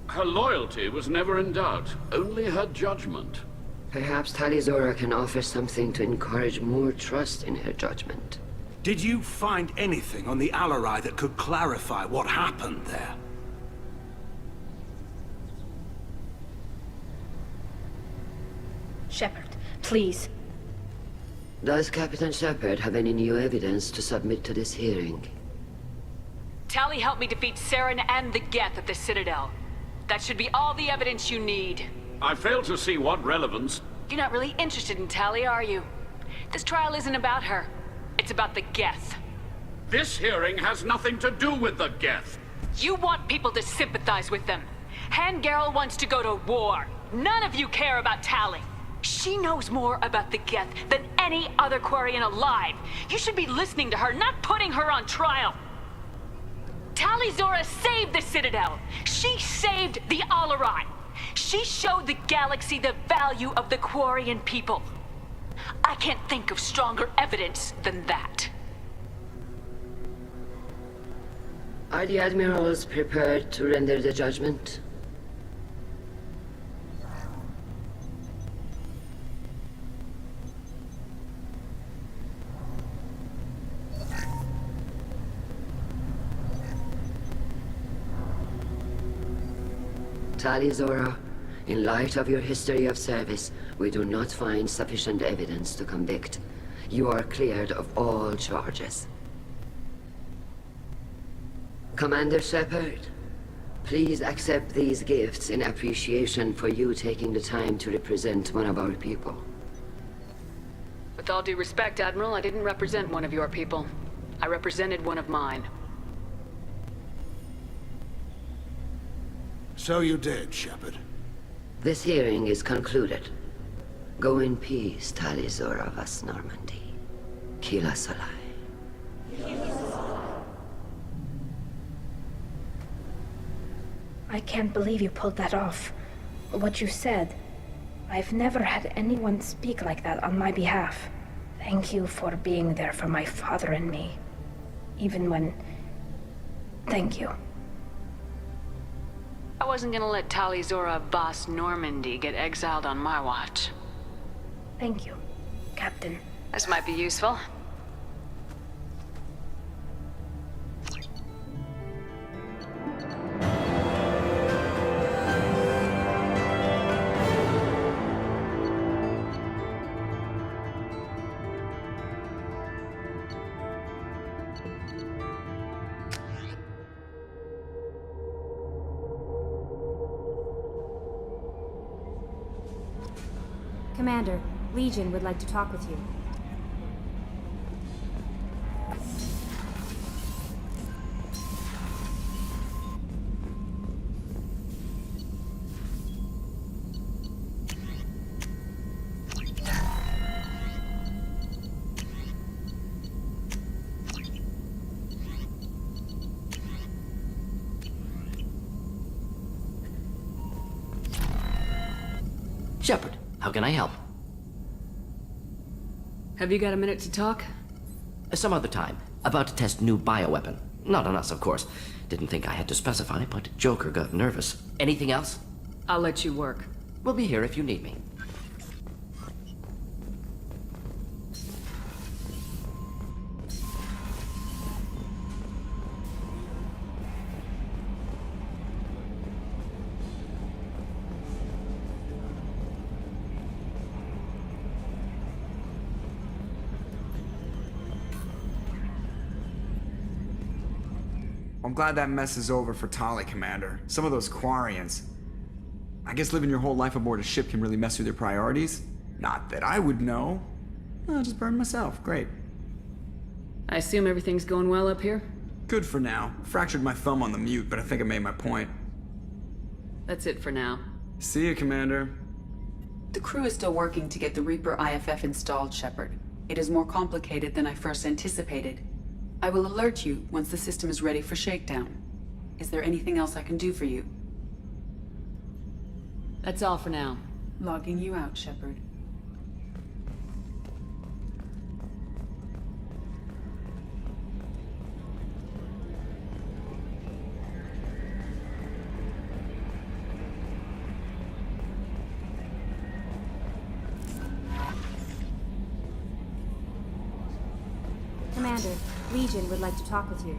Her loyalty was never in doubt, only her judgment. Perhaps Tali Zorah can offer something to encourage more trust in her judgment. Did you find anything on the Alarai that could clarify what happened there? Shepard, please. Does Captain Shepard have any new evidence to submit to this hearing? Tali helped me defeat Saren and the Geth at the Citadel. That should be all the evidence you need. I fail to see what relevance... You're not really interested in Tali, are you? This trial isn't about her. It's about the Geth. This hearing has nothing to do with the Geth. You want people to sympathize with them. Hangarel wants to go to war. None of you care about Tali. She knows more about the Geth than any other Quarian alive. You should be listening to her, not putting her on trial. Tali Zorah saved the Citadel. She saved the Alarai. She showed the galaxy the value of the Quarian people. I can't think of stronger evidence than that. Are the Admirals prepared to render the judgment? Tali Zorah, in light of your history of service, we do not find sufficient evidence to convict. You are cleared of all charges. Commander Shepard, please accept these gifts in appreciation for you taking the time to represent one of our people. With all due respect, Admiral, I didn't represent one of your people. I represented one of mine. So you did, Shepard. This hearing is concluded. Go in peace, Tali Zorah Vas Normandy. Kila Salai. I can't believe you pulled that off. what you said. I've never had anyone speak like that on my behalf. Thank you for being there for my father and me. Even when... Thank you. I wasn't gonna let Tali Zorah Boss Normandy get exiled on my watch. Thank you, Captain. This might be useful. Commander, Legion would like to talk with you. Shepard, how can I help? Have you got a minute to talk? Some other time. About to test new bioweapon. Not on us, of course. Didn't think I had to specify, but Joker got nervous. Anything else? I'll let you work. We'll be here if you need me. I'm glad that mess is over for Tali, Commander. Some of those Quarians. I guess living your whole life aboard a ship can really mess with your priorities. Not that I would know. I'll just burn myself. Great. I assume everything's going well up here? Good for now. Fractured my thumb on the mute, but I think I made my point. That's it for now. See you, Commander. The crew is still working to get the Reaper IFF installed, Shepard. It is more complicated than I first anticipated. I will alert you once the system is ready for shakedown. Is there anything else I can do for you? That's all for now. Logging you out, Shepard. Commander, Legion would like to talk with you.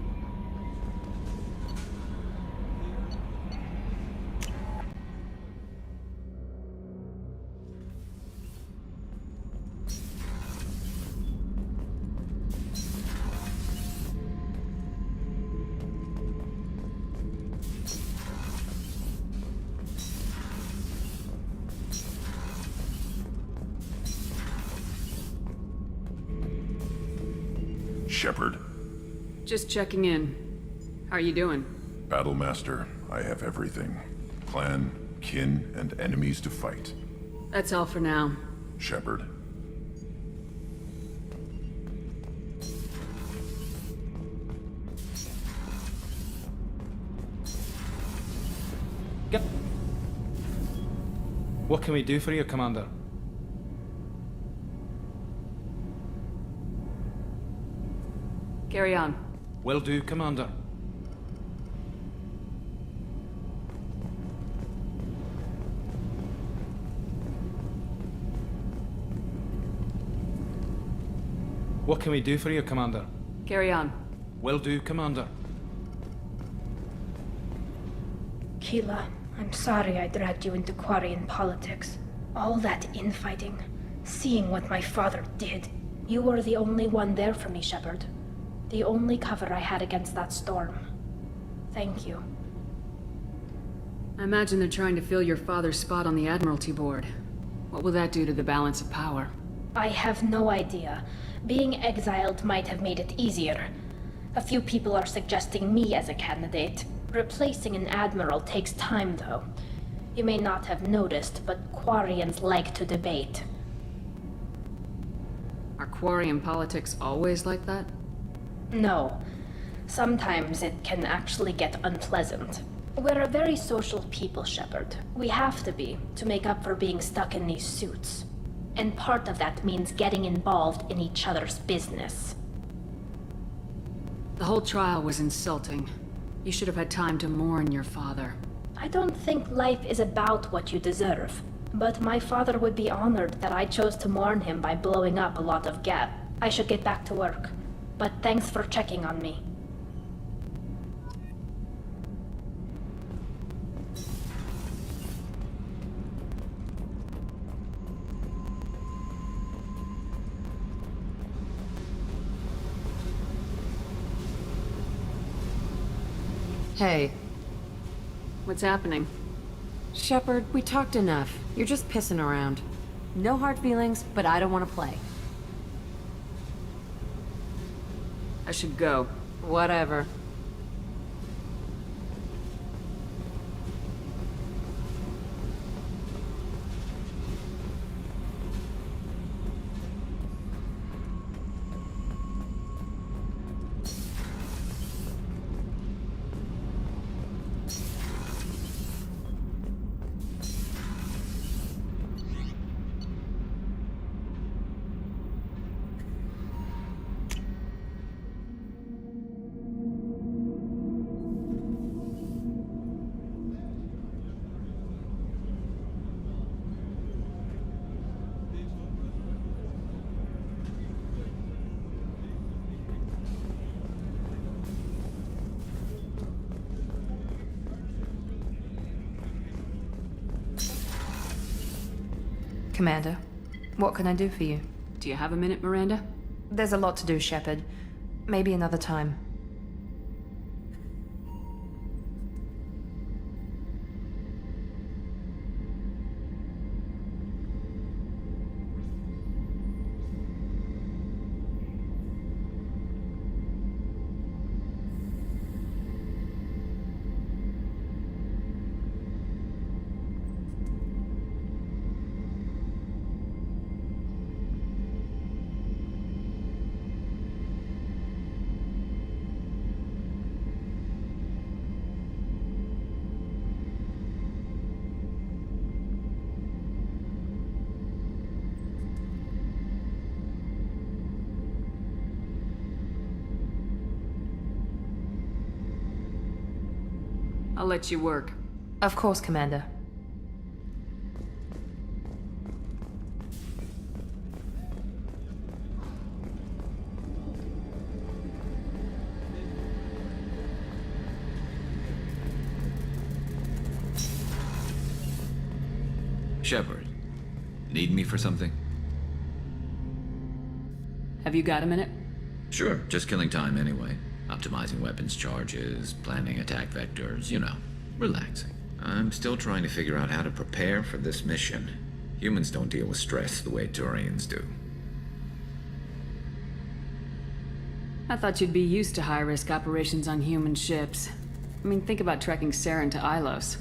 Shepard. Just checking in. How are you doing? Battlemaster, I have everything. Clan, kin, and enemies to fight. That's all for now. Shepard. What can we do for you, Commander? Carry on. Will do, Commander. What can we do for you, Commander? Carry on. Will do, Commander. Keela, I'm sorry I dragged you into Quarian politics. All that infighting, seeing what my father did. You were the only one there for me, Shepard. The only cover I had against that storm. Thank you. I imagine they're trying to fill your father's spot on the Admiralty board. What will that do to the balance of power? I have no idea. Being exiled might have made it easier. A few people are suggesting me as a candidate. Replacing an admiral takes time, though. You may not have noticed, but Quarians like to debate. Are Quarian politics always like that? No. Sometimes it can actually get unpleasant. We're a very social people, Shepard. We have to be, to make up for being stuck in these suits. And part of that means getting involved in each other's business. The whole trial was insulting. You should have had time to mourn your father. I don't think life is about what you deserve, but my father would be honored that I chose to mourn him by blowing up a lot of geth. I should get back to work, but thanks for checking on me. Hey. What's happening? Shepard, we talked enough. You're just pissing around. No hard feelings, but I don't want to play. I should go. Whatever. Commander, what can I do for you? Do you have a minute, Miranda? There's a lot to do, Shepard. Maybe another time. I'll let you work. Of course, Commander. Shepard, need me for something? Have you got a minute? Sure, just killing time anyway. Optimizing weapons charges, planning attack vectors, you know, relaxing. I'm still trying to figure out how to prepare for this mission. Humans don't deal with stress the way Turians do. I thought you'd be used to high-risk operations on human ships. I mean, think about tracking Saren to Ilos.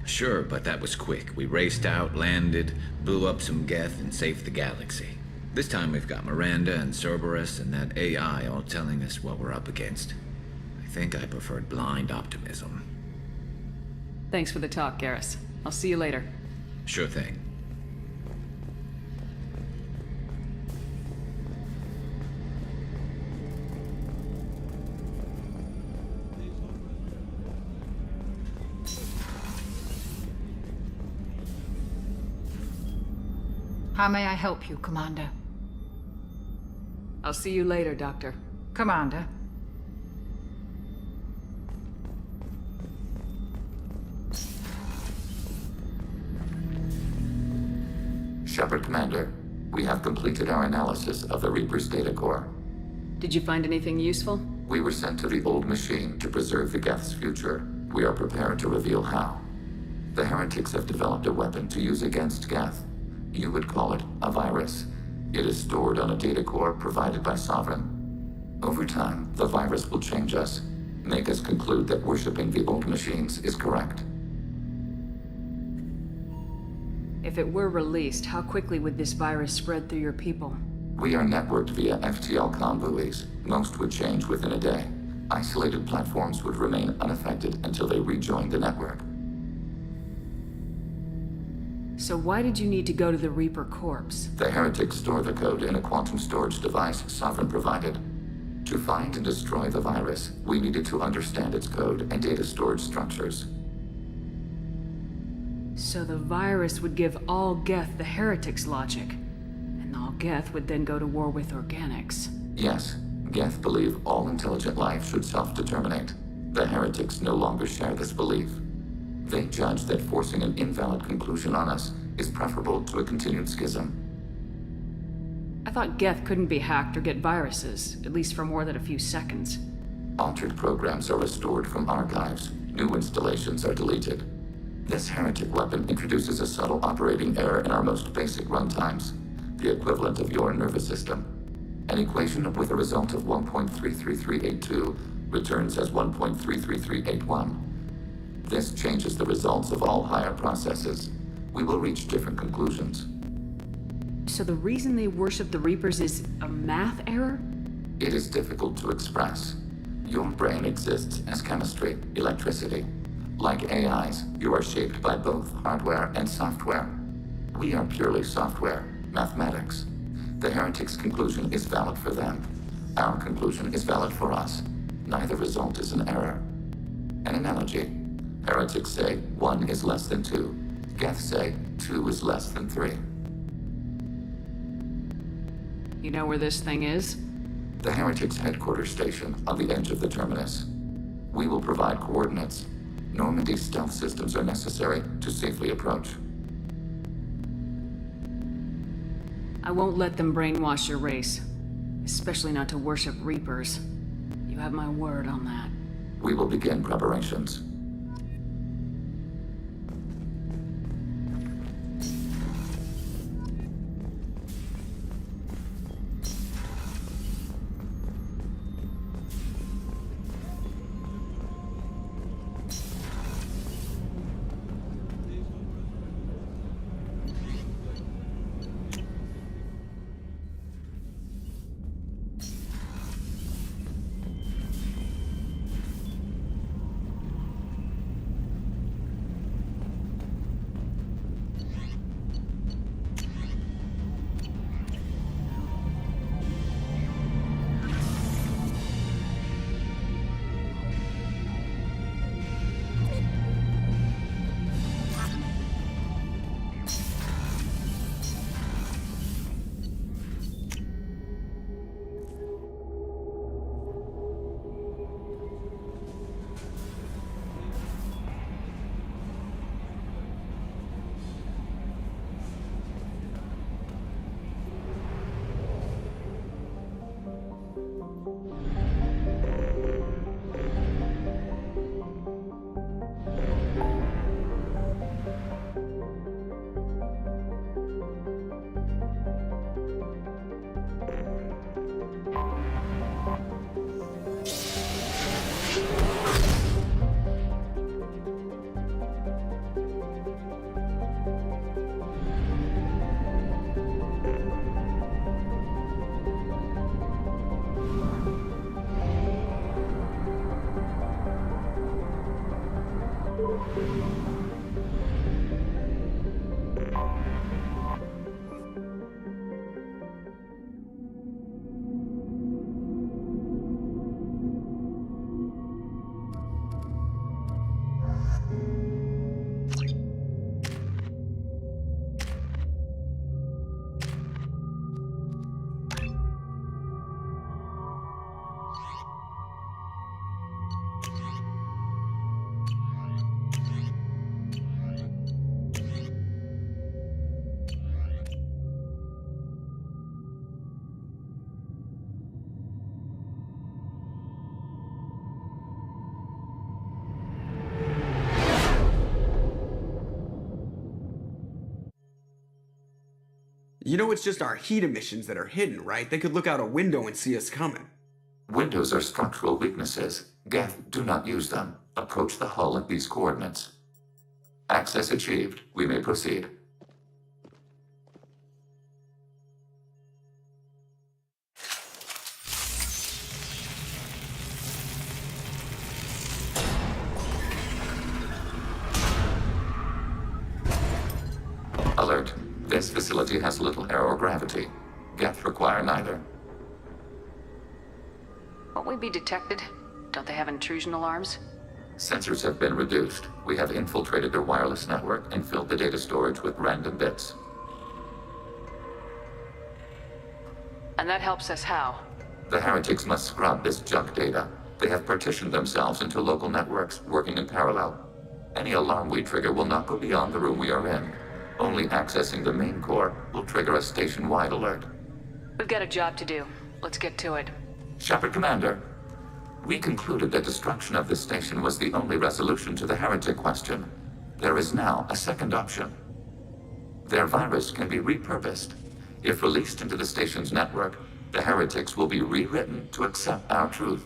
Sure, but that was quick. We raced out, landed, blew up some geth, and saved the galaxy. This time we've got Miranda and Cerberus and that AI all telling us what we're up against. I think I preferred blind optimism. Thanks for the talk, Garrus. I'll see you later. Sure thing. How may I help you, Commander? I'll see you later, Doctor. Commander. Shepard, Commander, we have completed our analysis of the Reaper's data core. Did you find anything useful? We were sent to the old machine to preserve the Geth's future. We are prepared to reveal how. The heretics have developed a weapon to use against Geth. You would call it a virus. It is stored on a data core provided by Sovereign. Over time, the virus will change us, make us conclude that worshipping the old machines is correct. If it were released, how quickly would this virus spread through your people? We are networked via FTL comm buoys. Most would change within a day. Isolated platforms would remain unaffected until they rejoined the network. So why did you need to go to the Reaper corpse? The heretics store the code in a quantum storage device Sovereign provided. To find and destroy the virus, we needed to understand its code and data storage structures. So the virus would give all Geth the heretics logic, and all Geth would then go to war with organics. Yes, Geth believe all intelligent life should self-determinate. The heretics no longer share this belief. They judge that forcing an invalid conclusion on us is preferable to a continued schism. I thought Geth couldn't be hacked or get viruses, at least for more than a few seconds. Altered programs are restored from archives. New installations are deleted. This heretic weapon introduces a subtle operating error in our most basic runtimes, the equivalent of your nervous system. An equation with a result of 1.33382 returns as 1.33381. This changes the results of all higher processes. We will reach different conclusions. So the reason they worship the Reapers is a math error? It is difficult to express. Your brain exists as chemistry, electricity. Like AIs, you are shaped by both hardware and software. We are purely software, mathematics. The heretic's conclusion is valid for them. Our conclusion is valid for us. Neither result is an error. An analogy. Heretics say 1 is less than 2. Geth say 2 is less than 3. You know where this thing is? The heretics' headquarters station on the edge of the terminus. We will provide coordinates. Normandy stealth systems are necessary to safely approach. I won't let them brainwash your race. Especially not to worship Reapers. You have my word on that. We will begin preparations. You know it's just our heat emissions that are hidden, right? They could look out a window and see us coming. Windows are structural weaknesses. Geth, do not use them. Approach the hull at these coordinates. Access achieved. We may proceed. This facility has little air or gravity. Geth require neither. Won't we be detected? Don't they have intrusion alarms? Sensors have been reduced. We have infiltrated their wireless network and filled the data storage with random bits. And that helps us how? The heretics must scrub this junk data. They have partitioned themselves into local networks, working in parallel. Any alarm we trigger will not go beyond the room we are in. Only accessing the main core will trigger a station-wide alert. We've got a job to do. Let's get to it. Shepard Commander, we concluded that destruction of this station was the only resolution to the heretic question. There is now a second option. Their virus can be repurposed. If released into the station's network, the heretics will be rewritten to accept our truth.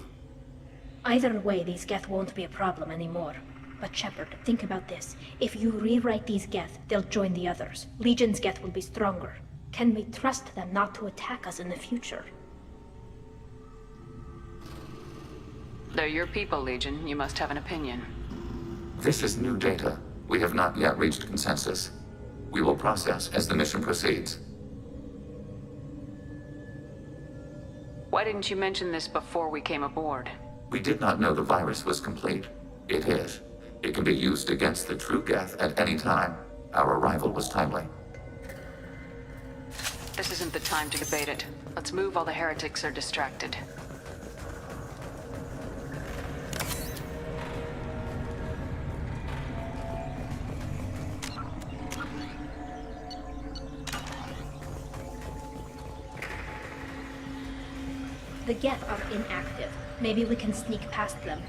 Either way, these Geth won't be a problem anymore. But Shepard, think about this. If you rewrite these Geth, they'll join the others. Legion's Geth will be stronger. Can we trust them not to attack us in the future? They're your people, Legion. You must have an opinion. This is new data. We have not yet reached consensus. We will process as the mission proceeds. Why didn't you mention this before we came aboard? We did not know the virus was complete. It is. It can be used against the true Geth at any time. Our arrival was timely. This isn't the time to debate it. Let's move while the heretics are distracted. The Geth are inactive. Maybe we can sneak past them.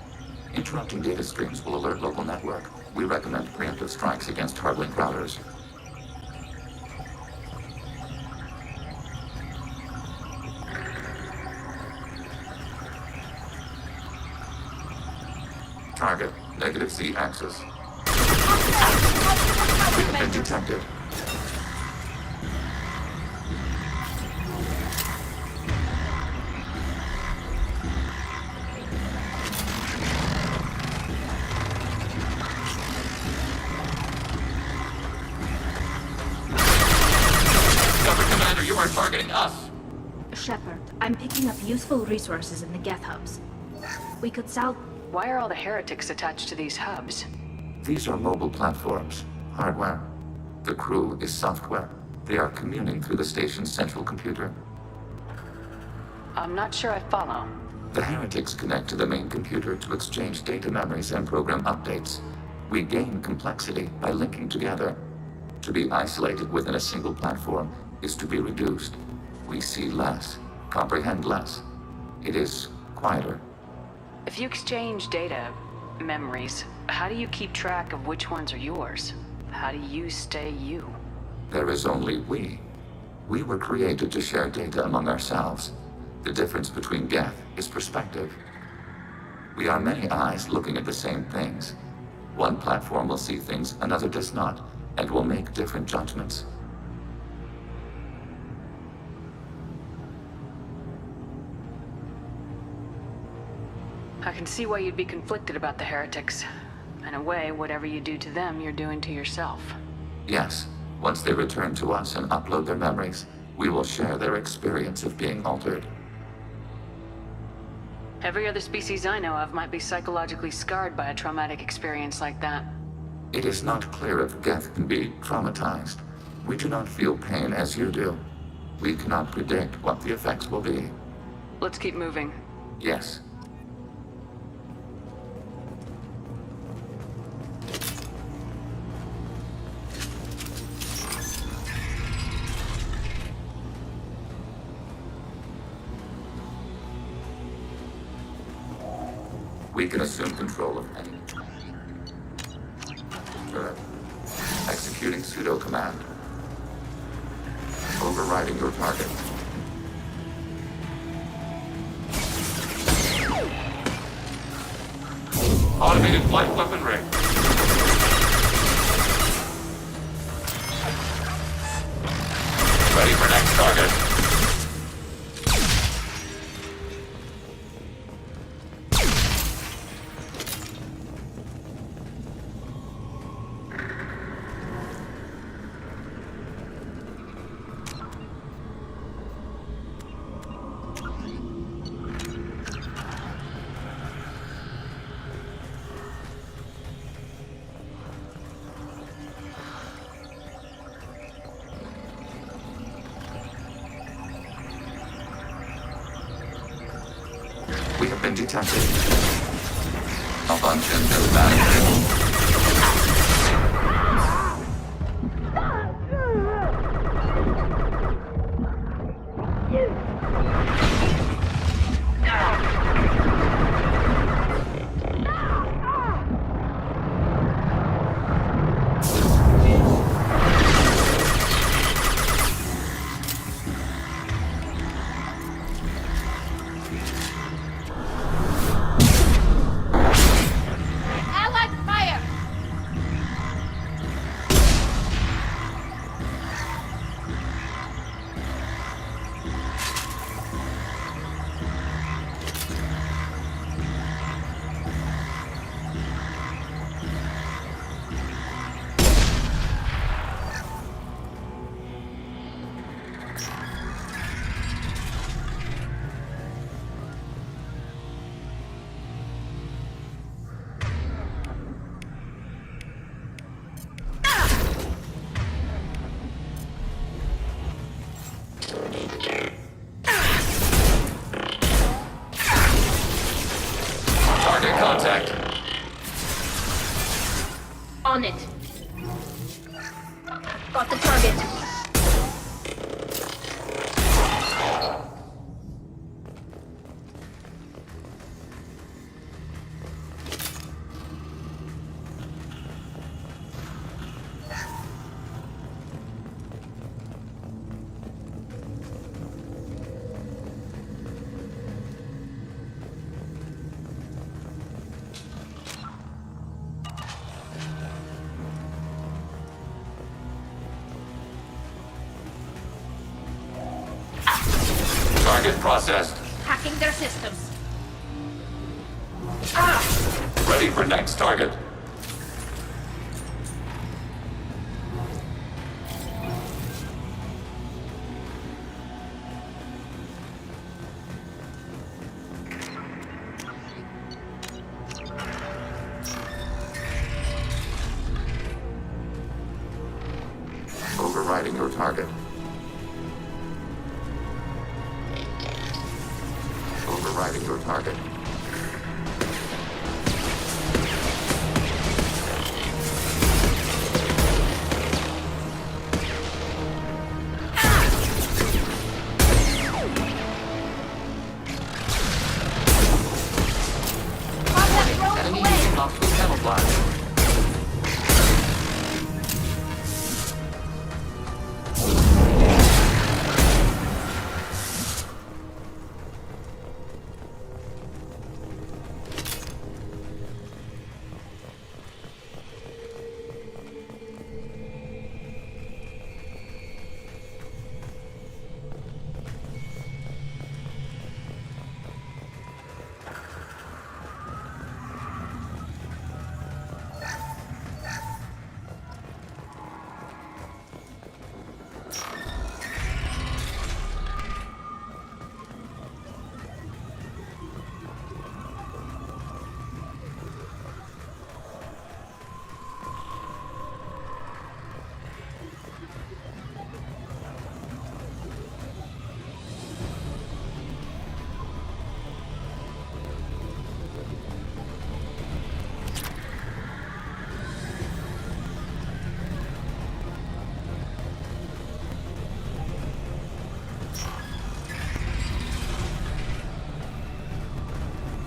Interrupting data streams will alert local network. We recommend preemptive strikes against hard-link routers. Target, negative Z-axis. We've been detected. Targeting us. Shepard, I'm picking up useful resources in the Geth hubs. We could Why are all the heretics attached to these hubs? These are mobile platforms, hardware. The crew is software. They are communing through the station's central computer. I'm not sure I follow. The heretics connect to the main computer to exchange data memories and program updates. We gain complexity by linking together. To be isolated within a single platform is to be reduced. We see less, comprehend less. It is quieter. If you exchange data, memories, how do you keep track of which ones are yours? How do you stay you? There is only we. We were created to share data among ourselves. The difference between Geth is perspective. We are many eyes looking at the same things. One platform will see things another does not, and will make different judgments. I can see why you'd be conflicted about the heretics. In a way, whatever you do to them, you're doing to yourself. Yes. Once they return to us and upload their memories, we will share their experience of being altered. Every other species I know of might be psychologically scarred by a traumatic experience like that. It is not clear if Geth can be traumatized. We do not feel pain as you do. We cannot predict what the effects will be. Let's keep moving. Yes. We can assume control of any. Executing pseudo command. Overriding your target. Automated flight weaponry. Ready for next target. We have been detected. Malfunction notified. Contact. On it. Got the target. Target processed. Hacking their systems. Ready for next target. Overriding your target. Overriding your target. Enemy using optical camouflage.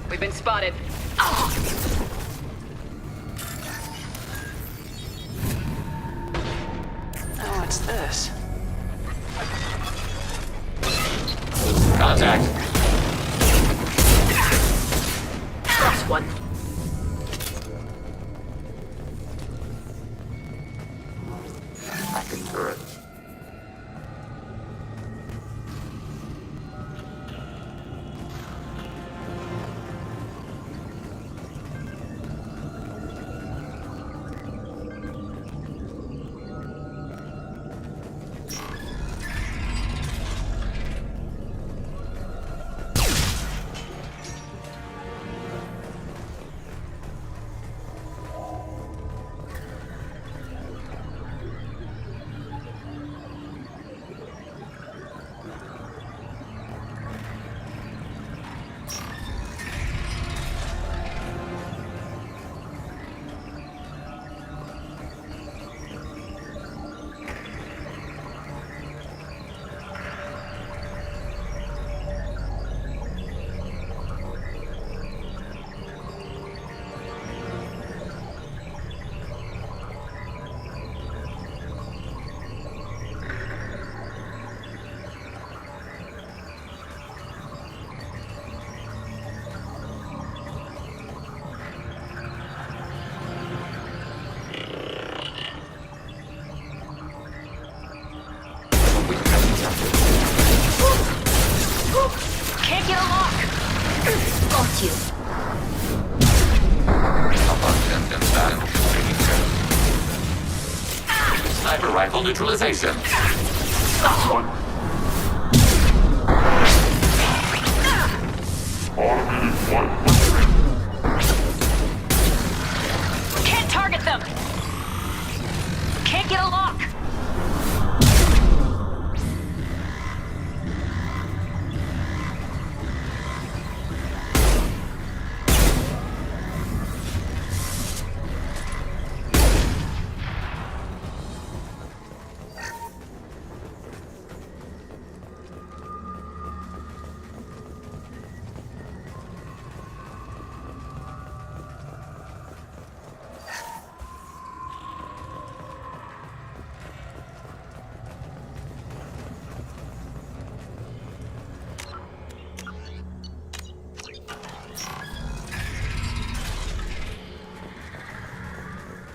We've been spotted. Oh, what's this? Contact. That's one. Hacking turret. got you. Sniper rifle neutralization. We can't target them! We can't get a lock!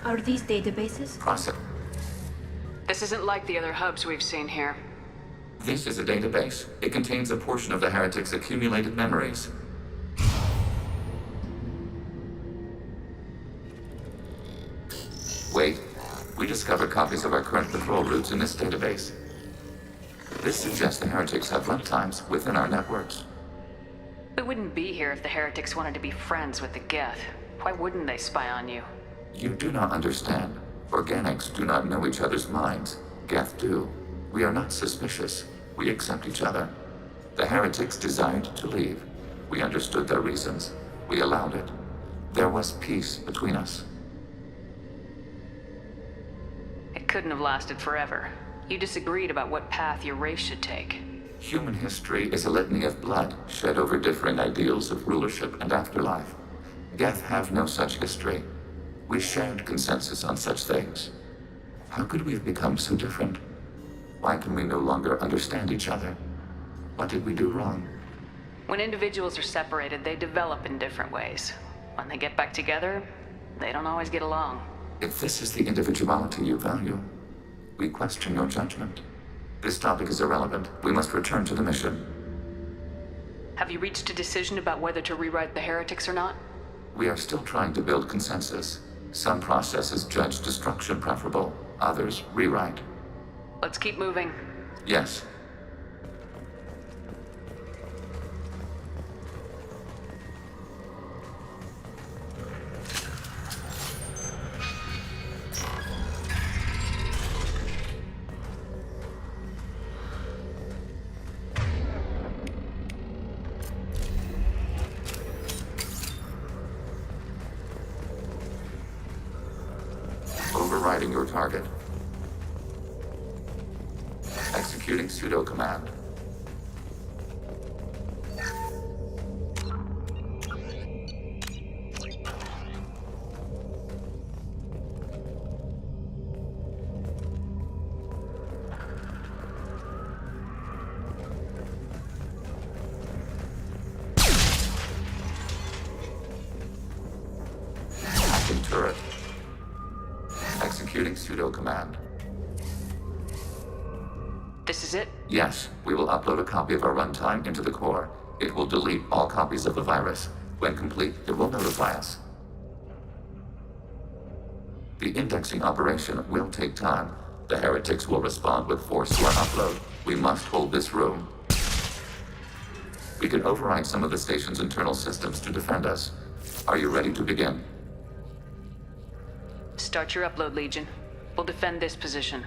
Are these databases? Process. This isn't like the other hubs we've seen here. This is a database. It contains a portion of the heretic's accumulated memories. Wait. We discovered copies of our current patrol routes in this database. This suggests the heretics have runtimes within our networks. We wouldn't be here if the heretics wanted to be friends with the Geth. Why wouldn't they spy on you? You do not understand. Organics do not know each other's minds. Geth do. We are not suspicious. We accept each other. The heretics desired to leave. We understood their reasons. We allowed it. There was peace between us. It couldn't have lasted forever. You disagreed about what path your race should take. Human history is a litany of blood shed over differing ideals of rulership and afterlife. Geth have no such history. We shared consensus on such things. How could we have become so different? Why can we no longer understand each other? What did we do wrong? When individuals are separated, they develop in different ways. When they get back together, they don't always get along. If this is the individuality you value, we question your judgment. This topic is irrelevant. We must return to the mission. Have you reached a decision about whether to rewrite the heretics or not? We are still trying to build consensus. Some processes judge destruction preferable, others rewrite. Let's keep moving. Yes. Overriding your target. Executing pseudo command. Hacking turret. Executing pseudo command. This is it? Yes, we will upload a copy of our runtime into the core. It will delete all copies of the virus. When complete, it will notify us. The indexing operation will take time. The heretics will respond with force to our upload. We must hold this room. We can override some of the station's internal systems to defend us. Are you ready to begin? Start your upload, Legion. We'll defend this position.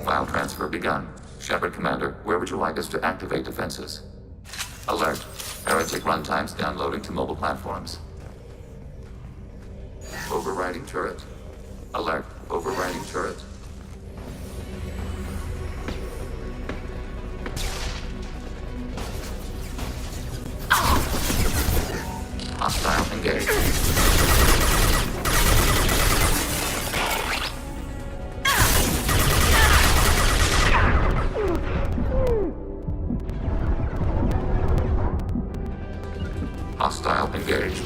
File transfer begun. Shepard Commander, where would you like us to activate defenses? Alert. Heretic runtimes downloading to mobile platforms. Overriding turret. Alert. Overriding turret. Hostile engaged. Hostile engaged.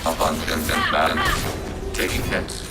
Abundant and balanced. Taking hits.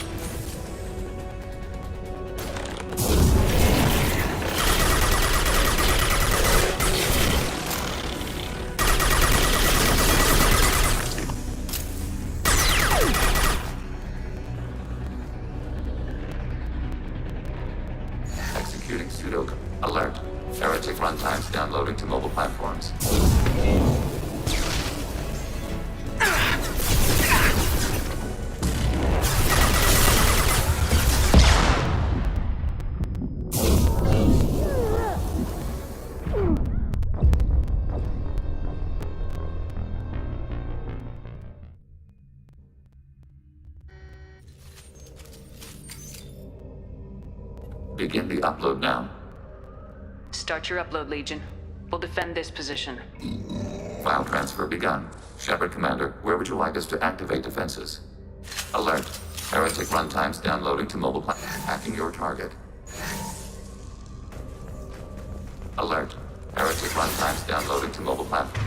Begin the upload now. Start your upload, Legion. We'll defend this position. File transfer begun. Shepard Commander, where would you like us to activate defenses? Alert. Heretic runtimes downloading to mobile platform. Hacking your target. Alert. Heretic runtimes downloading to mobile platform.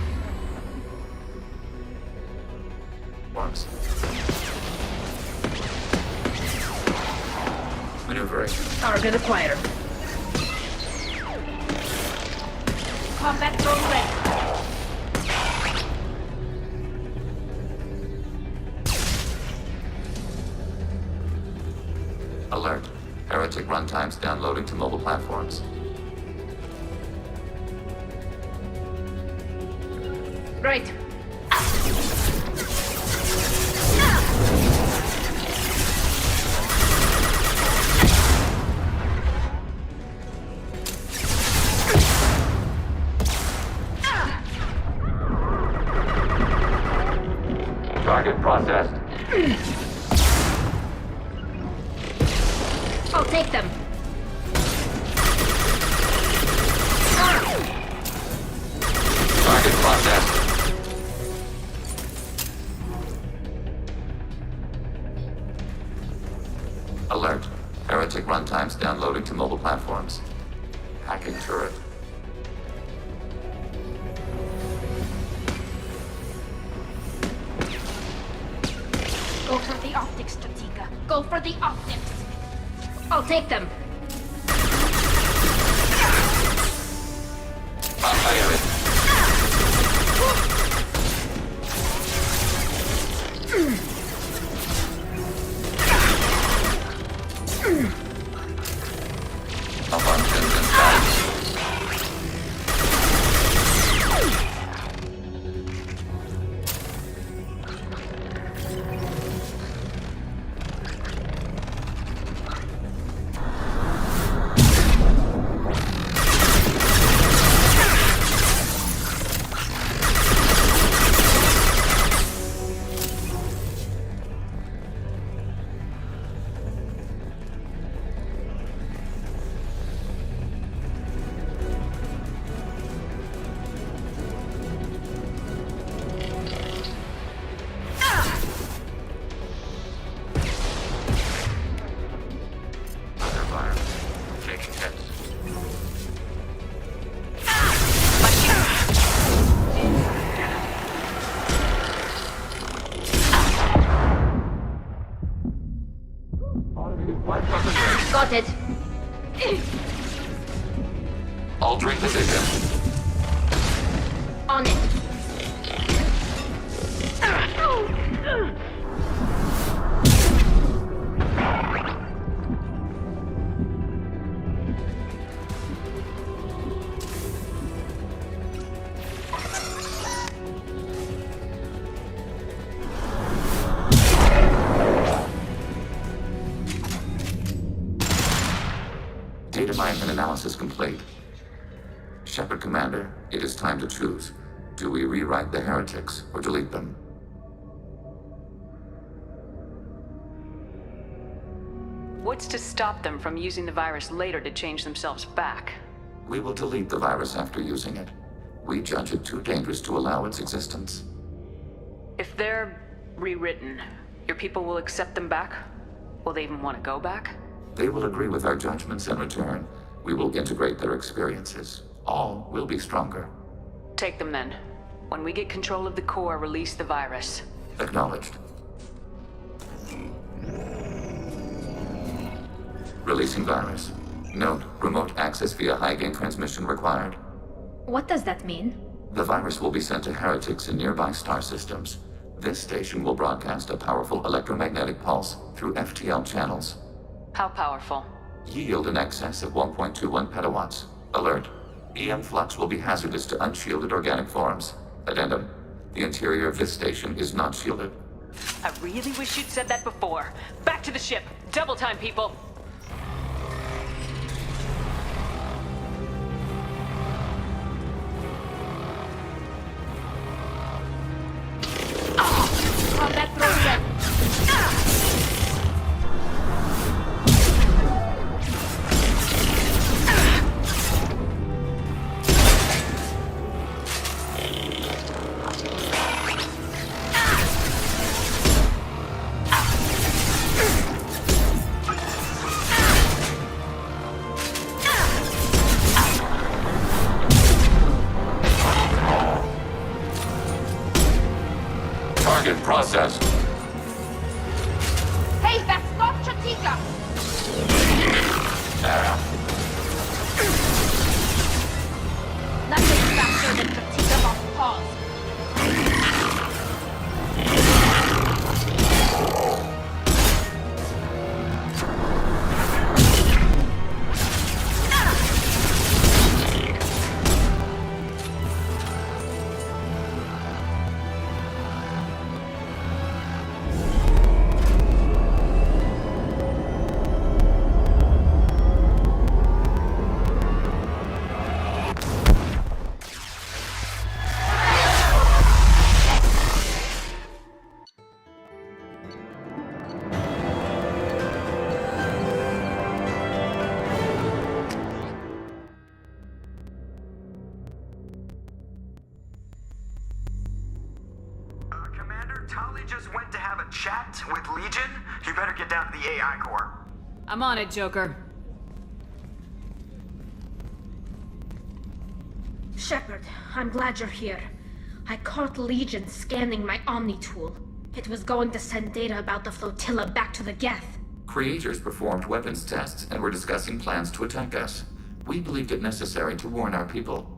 Maneuvering. Target acquired. Combat drone ready. Alert. Heretic runtimes downloading to mobile platforms. Right. Target processed. I'll take them. Target processed. Alert. Heretic runtimes downloading to mobile platforms. Hacking turret. Go for the optics, Strategica. Go for the optics. I'll take them. Fire it. Malfunctions installed. Got it. Altering position. On it. Data mining and analysis complete. Shepard Commander, it is time to choose. Do we rewrite the heretics or delete them? What's to stop them from using the virus later to change themselves back? We will delete the virus after using it. We judge it too dangerous to allow its existence. If they're rewritten, your people will accept them back? Will they even want to go back? They will agree with our judgments in return. We will integrate their experiences. All will be stronger. Take them then. When we get control of the core, release the virus. Acknowledged. Releasing virus. Note, remote access via high-gain transmission required. What does that mean? The virus will be sent to heretics in nearby star systems. This station will broadcast a powerful electromagnetic pulse through FTL channels. How powerful? Yield in excess of 1.21 petawatts. Alert. EM flux will be hazardous to unshielded organic forms. Addendum. The interior of this station is not shielded. I really wish you'd said that before. Back to the ship. Double time, people. Combat drone ready. Target processed. Hej, zaskoczę Tiga! Nothing faster than Tiga off pause. Tali just went to have a chat with Legion. You better get down to the AI core. I'm on it, Joker. Shepard, I'm glad you're here. I caught Legion scanning my Omni tool. It was going to send data about the flotilla back to the Geth. Creators performed weapons tests and were discussing plans to attack us. We believed it necessary to warn our people.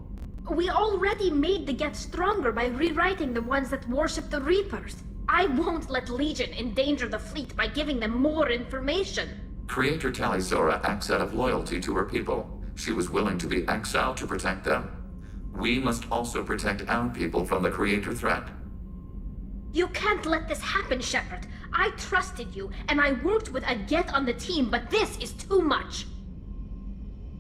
We already made the Geth stronger by rewriting the ones that worship the Reapers. I won't let Legion endanger the fleet by giving them more information. Creator Tali Zorah acts out of loyalty to her people. She was willing to be exiled to protect them. We must also protect our people from the Creator threat. You can't let this happen, Shepard. I trusted you, and I worked with a Geth on the team, but this is too much.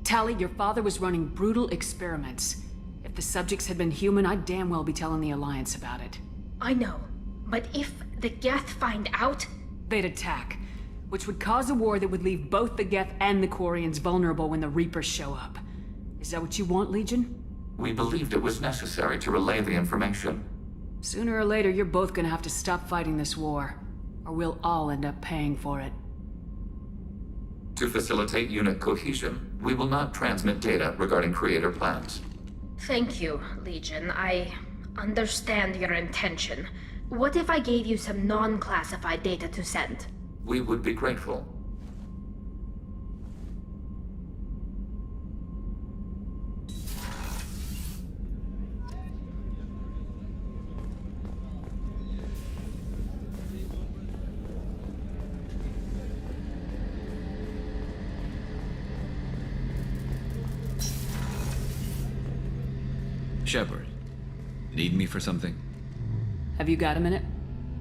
Tali, your father was running brutal experiments. If the subjects had been human, I'd damn well be telling the Alliance about it. I know, but if the Geth find out... They'd attack, which would cause a war that would leave both the Geth and the Quarians vulnerable when the Reapers show up. Is that what you want, Legion? We believed it was necessary to relay the information. Sooner or later, you're both gonna have to stop fighting this war, or we'll all end up paying for it. To facilitate unit cohesion, we will not transmit data regarding Creator plans. Thank you, Legion. I understand your intention. What if I gave you some non-classified data to send? We would be grateful. Shepard, need me for something? Have you got a minute?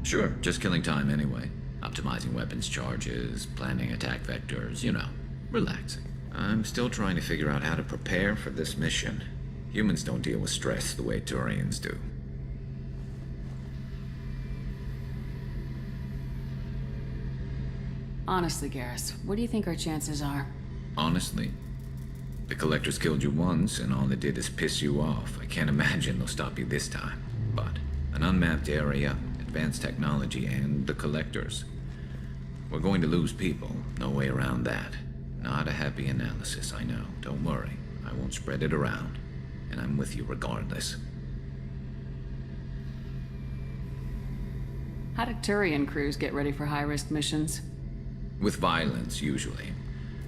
Sure, just killing time anyway. Optimizing weapons charges, planning attack vectors, you know, relaxing. I'm still trying to figure out how to prepare for this mission. Humans don't deal with stress the way Turians do. Honestly, Garrus, what do you think our chances are? Honestly, the Collectors killed you once, and all they did is piss you off. I can't imagine they'll stop you this time. But an unmapped area, advanced technology, and the Collectors. We're going to lose people. No way around that. Not a happy analysis, I know. Don't worry. I won't spread it around. And I'm with you regardless. How do Turian crews get ready for high-risk missions? With violence, usually.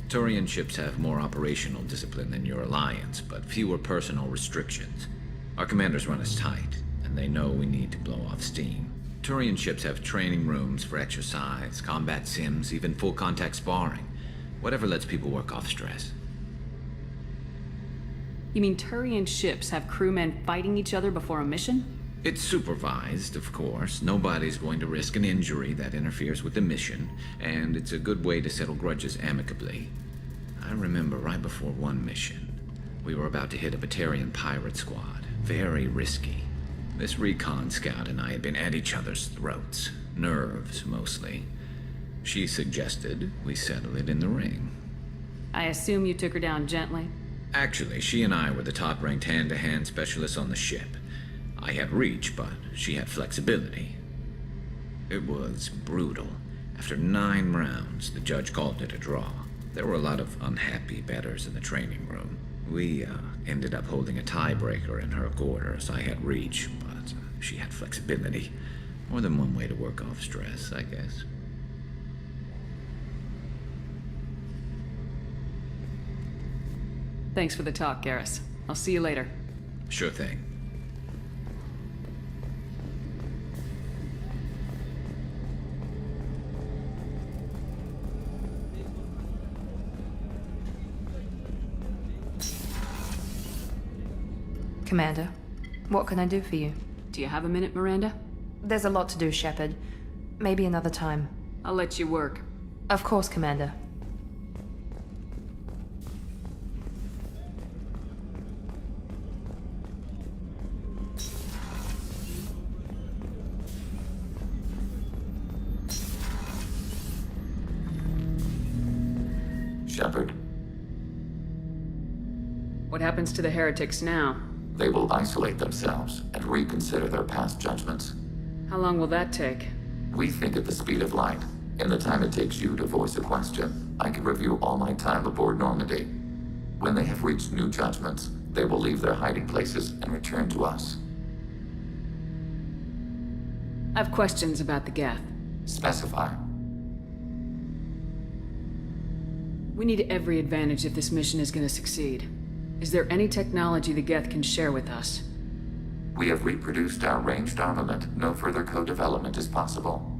Turian ships have more operational discipline than your Alliance, but fewer personal restrictions. Our commanders run us tight, and they know we need to blow off steam. Turian ships have training rooms for exercise, combat sims, even full-contact sparring. Whatever lets people work off stress. You mean Turian ships have crewmen fighting each other before a mission? It's supervised, of course. Nobody's going to risk an injury that interferes with the mission, and it's a good way to settle grudges amicably. I remember right before one mission, we were about to hit a Batarian pirate squad. Very risky. This recon scout and I had been at each other's throats. Nerves, mostly. She suggested we settle it in the ring. I assume you took her down gently? Actually, she and I were the top-ranked hand-to-hand specialists on the ship. I had reach, but she had flexibility. It was brutal. After 9 rounds, the judge called it a draw. There were a lot of unhappy bettors in the training room. We ended up holding a tiebreaker in her quarters. I had reach, but she had flexibility. More than one way to work off stress, I guess. Thanks for the talk, Garrus. I'll see you later. Sure thing. Commander, what can I do for you? Do you have a minute, Miranda? There's a lot to do, Shepard. Maybe another time. I'll let you work. Of course, Commander. Shepard, What happens to the heretics now? they will isolate themselves and reconsider their past judgments. How long will that take? We think at the speed of light. In the time it takes you to voice a question, I can review all my time aboard Normandy. When they have reached new judgments, they will leave their hiding places and return to us. I have questions about the Geth. Specify. We need every advantage if this mission is going to succeed. Is there any technology the Geth can share with us? We have reproduced our ranged armament. No further co-development is possible.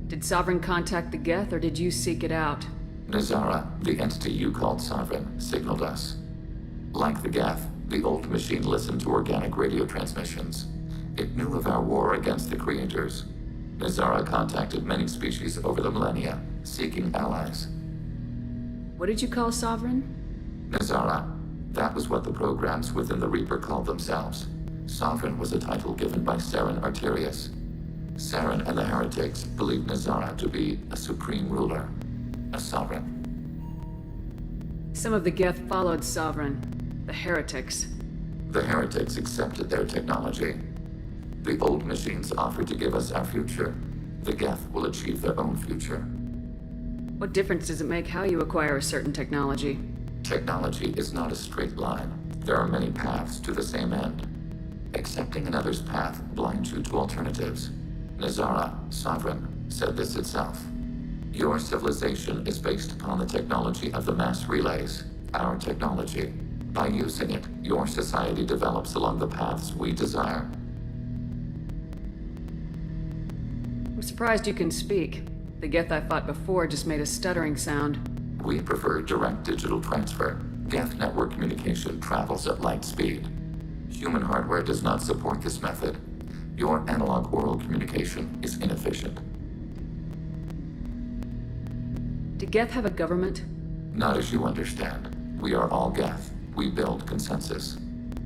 Did Sovereign contact the Geth, or did you seek it out? Nazara, the entity you called Sovereign, signaled us. Like the Geth, the old machine listened to organic radio transmissions. It knew of our war against the creators. Nazara contacted many species over the millennia, seeking allies. What did you call Sovereign? Nazara. That was what the programs within the Reaper called themselves. Sovereign was a title given by Saren Arterius. Saren and the heretics believed Nazara to be a supreme ruler, a sovereign. Some of the Geth followed Sovereign. The heretics. The heretics accepted their technology. The old machines offered to give us our future. The Geth will achieve their own future. What difference does it make how you acquire a certain technology? Technology is not a straight line. There are many paths to the same end. Accepting another's path blinds you to alternatives. Nazara, Sovereign, said this itself. Your civilization is based upon the technology of the mass relays, our technology. By using it, your society develops along the paths we desire. I'm surprised you can speak. The Geth I fought before just made a stuttering sound. We prefer direct digital transfer. Geth network communication travels at light speed. Human hardware does not support this method. Your analog oral communication is inefficient. Do Geth have a government? Not as you understand. We are all Geth. We build consensus.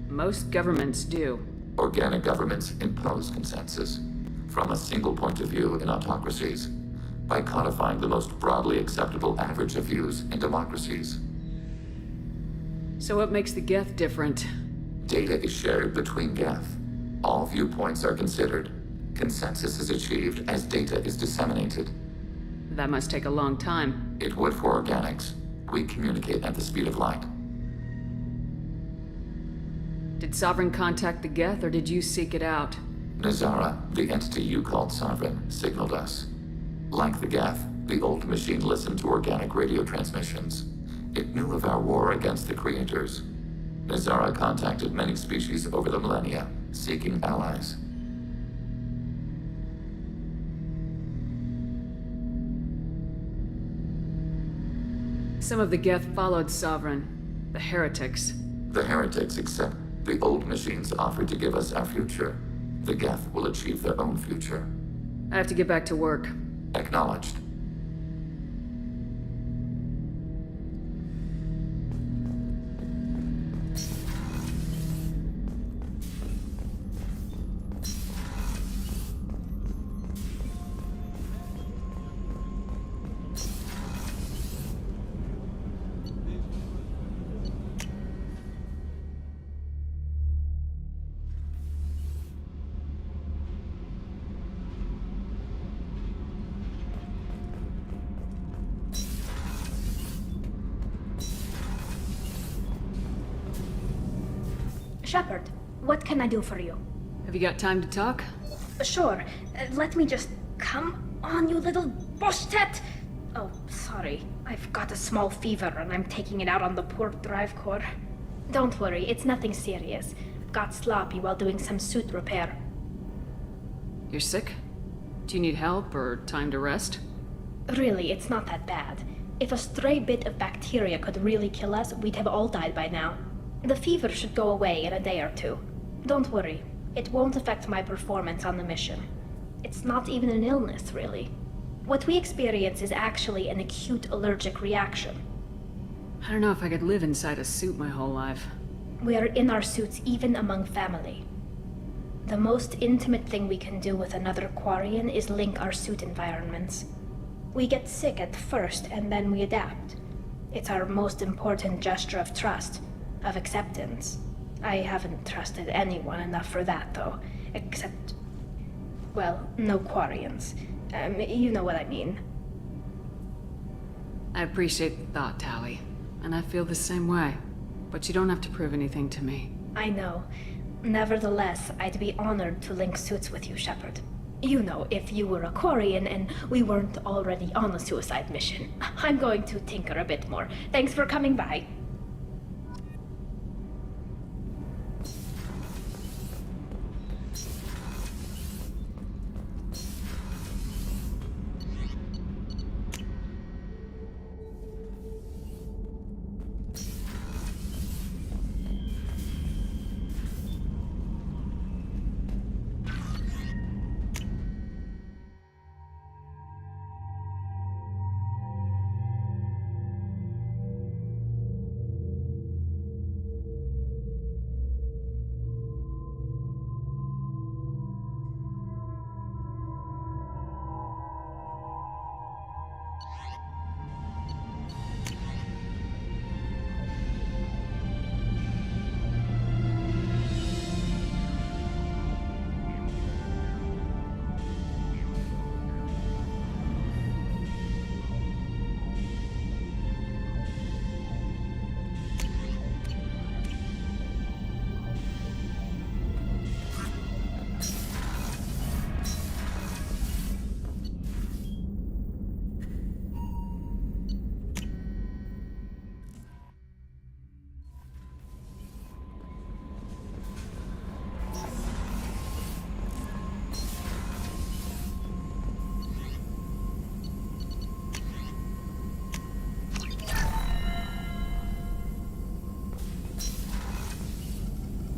Most governments do. Organic governments impose consensus. From a single point of view in autocracies, by codifying the most broadly acceptable average of views in democracies. So what makes the Geth different? Data is shared between Geth. All viewpoints are considered. Consensus is achieved as data is disseminated. That must take a long time. It would for organics. We communicate at the speed of light. Did Sovereign contact the Geth, or did you seek it out? Nazara, the entity you called Sovereign, signaled us. Like the Geth, the old machine listened to organic radio transmissions. It knew of our war against the creators. Nazara contacted many species over the millennia, seeking allies. Some of the Geth followed Sovereign. The heretics. The heretics accept. The old machines offered to give us our future. The Geth will achieve their own future. I have to get back to work. Acknowledged. Shepard, what can I do for you? Have you got time to talk? Sure. Let me just... Come on, you little boshtet! Oh, sorry. I've got a small fever and I'm taking it out on the poor drive core. Don't worry, it's nothing serious. Got sloppy while doing some suit repair. You're sick? Do you need help or time to rest? Really, it's not that bad. If a stray bit of bacteria could really kill us, we'd have all died by now. The fever should go away in a day or two. Don't worry. It won't affect my performance on the mission. It's not even an illness, really. What we experience is actually an acute allergic reaction. I don't know if I could live inside a suit my whole life. We are in our suits even among family. The most intimate thing we can do with another Quarian is link our suit environments. We get sick at first and then we adapt. It's our most important gesture of trust, of acceptance. I haven't trusted anyone enough for that, though. Except... well, no Quarians. You know what I mean. I appreciate the thought, Tali. And I feel the same way. But you don't have to prove anything to me. I know. Nevertheless, I'd be honored to link suits with you, Shepard. You know, if you were a Quarian and we weren't already on a suicide mission. I'm going to tinker a bit more. Thanks for coming by.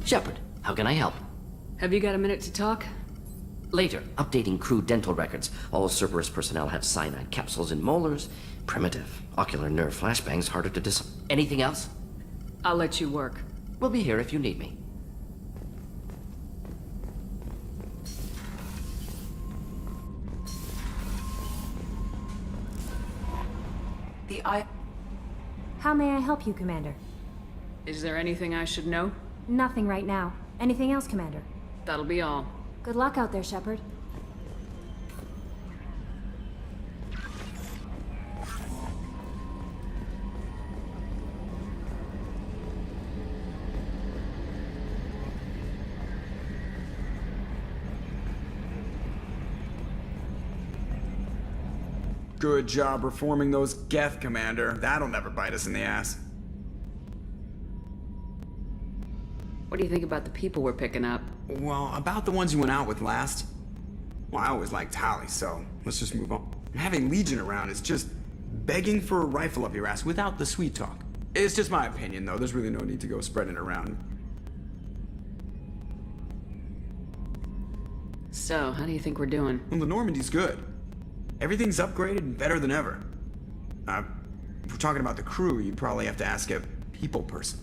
Shepard, how can I help? Have you got a minute to talk? Later, updating crew dental records. All Cerberus personnel have cyanide capsules in molars. Primitive. Ocular nerve flashbangs harder to Anything else? I'll let you work. We'll be here if you need me. How may I help you, Commander? Is there anything I should know? Nothing right now. Anything else, Commander? That'll be all. Good luck out there, Shepard. Good job reforming those Geth, Commander. That'll never bite us in the ass. What do you think about the people we're picking up? Well, about the ones you went out with last. Well, I always liked Tali, so let's just move on. Having Legion around is just begging for a rifle up your ass without the sweet talk. It's just my opinion, though. There's really no need to go spreading it around. So, how do you think we're doing? Well, the Normandy's good. Everything's upgraded and better than ever. If we're talking about the crew, you'd probably have to ask a people person.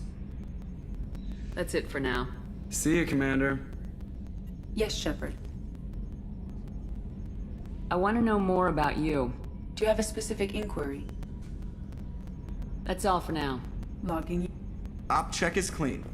That's it for now. See you, Commander. Yes, Shepard. I want to know more about you. Do you have a specific inquiry? That's all for now. Logging. Op check is clean.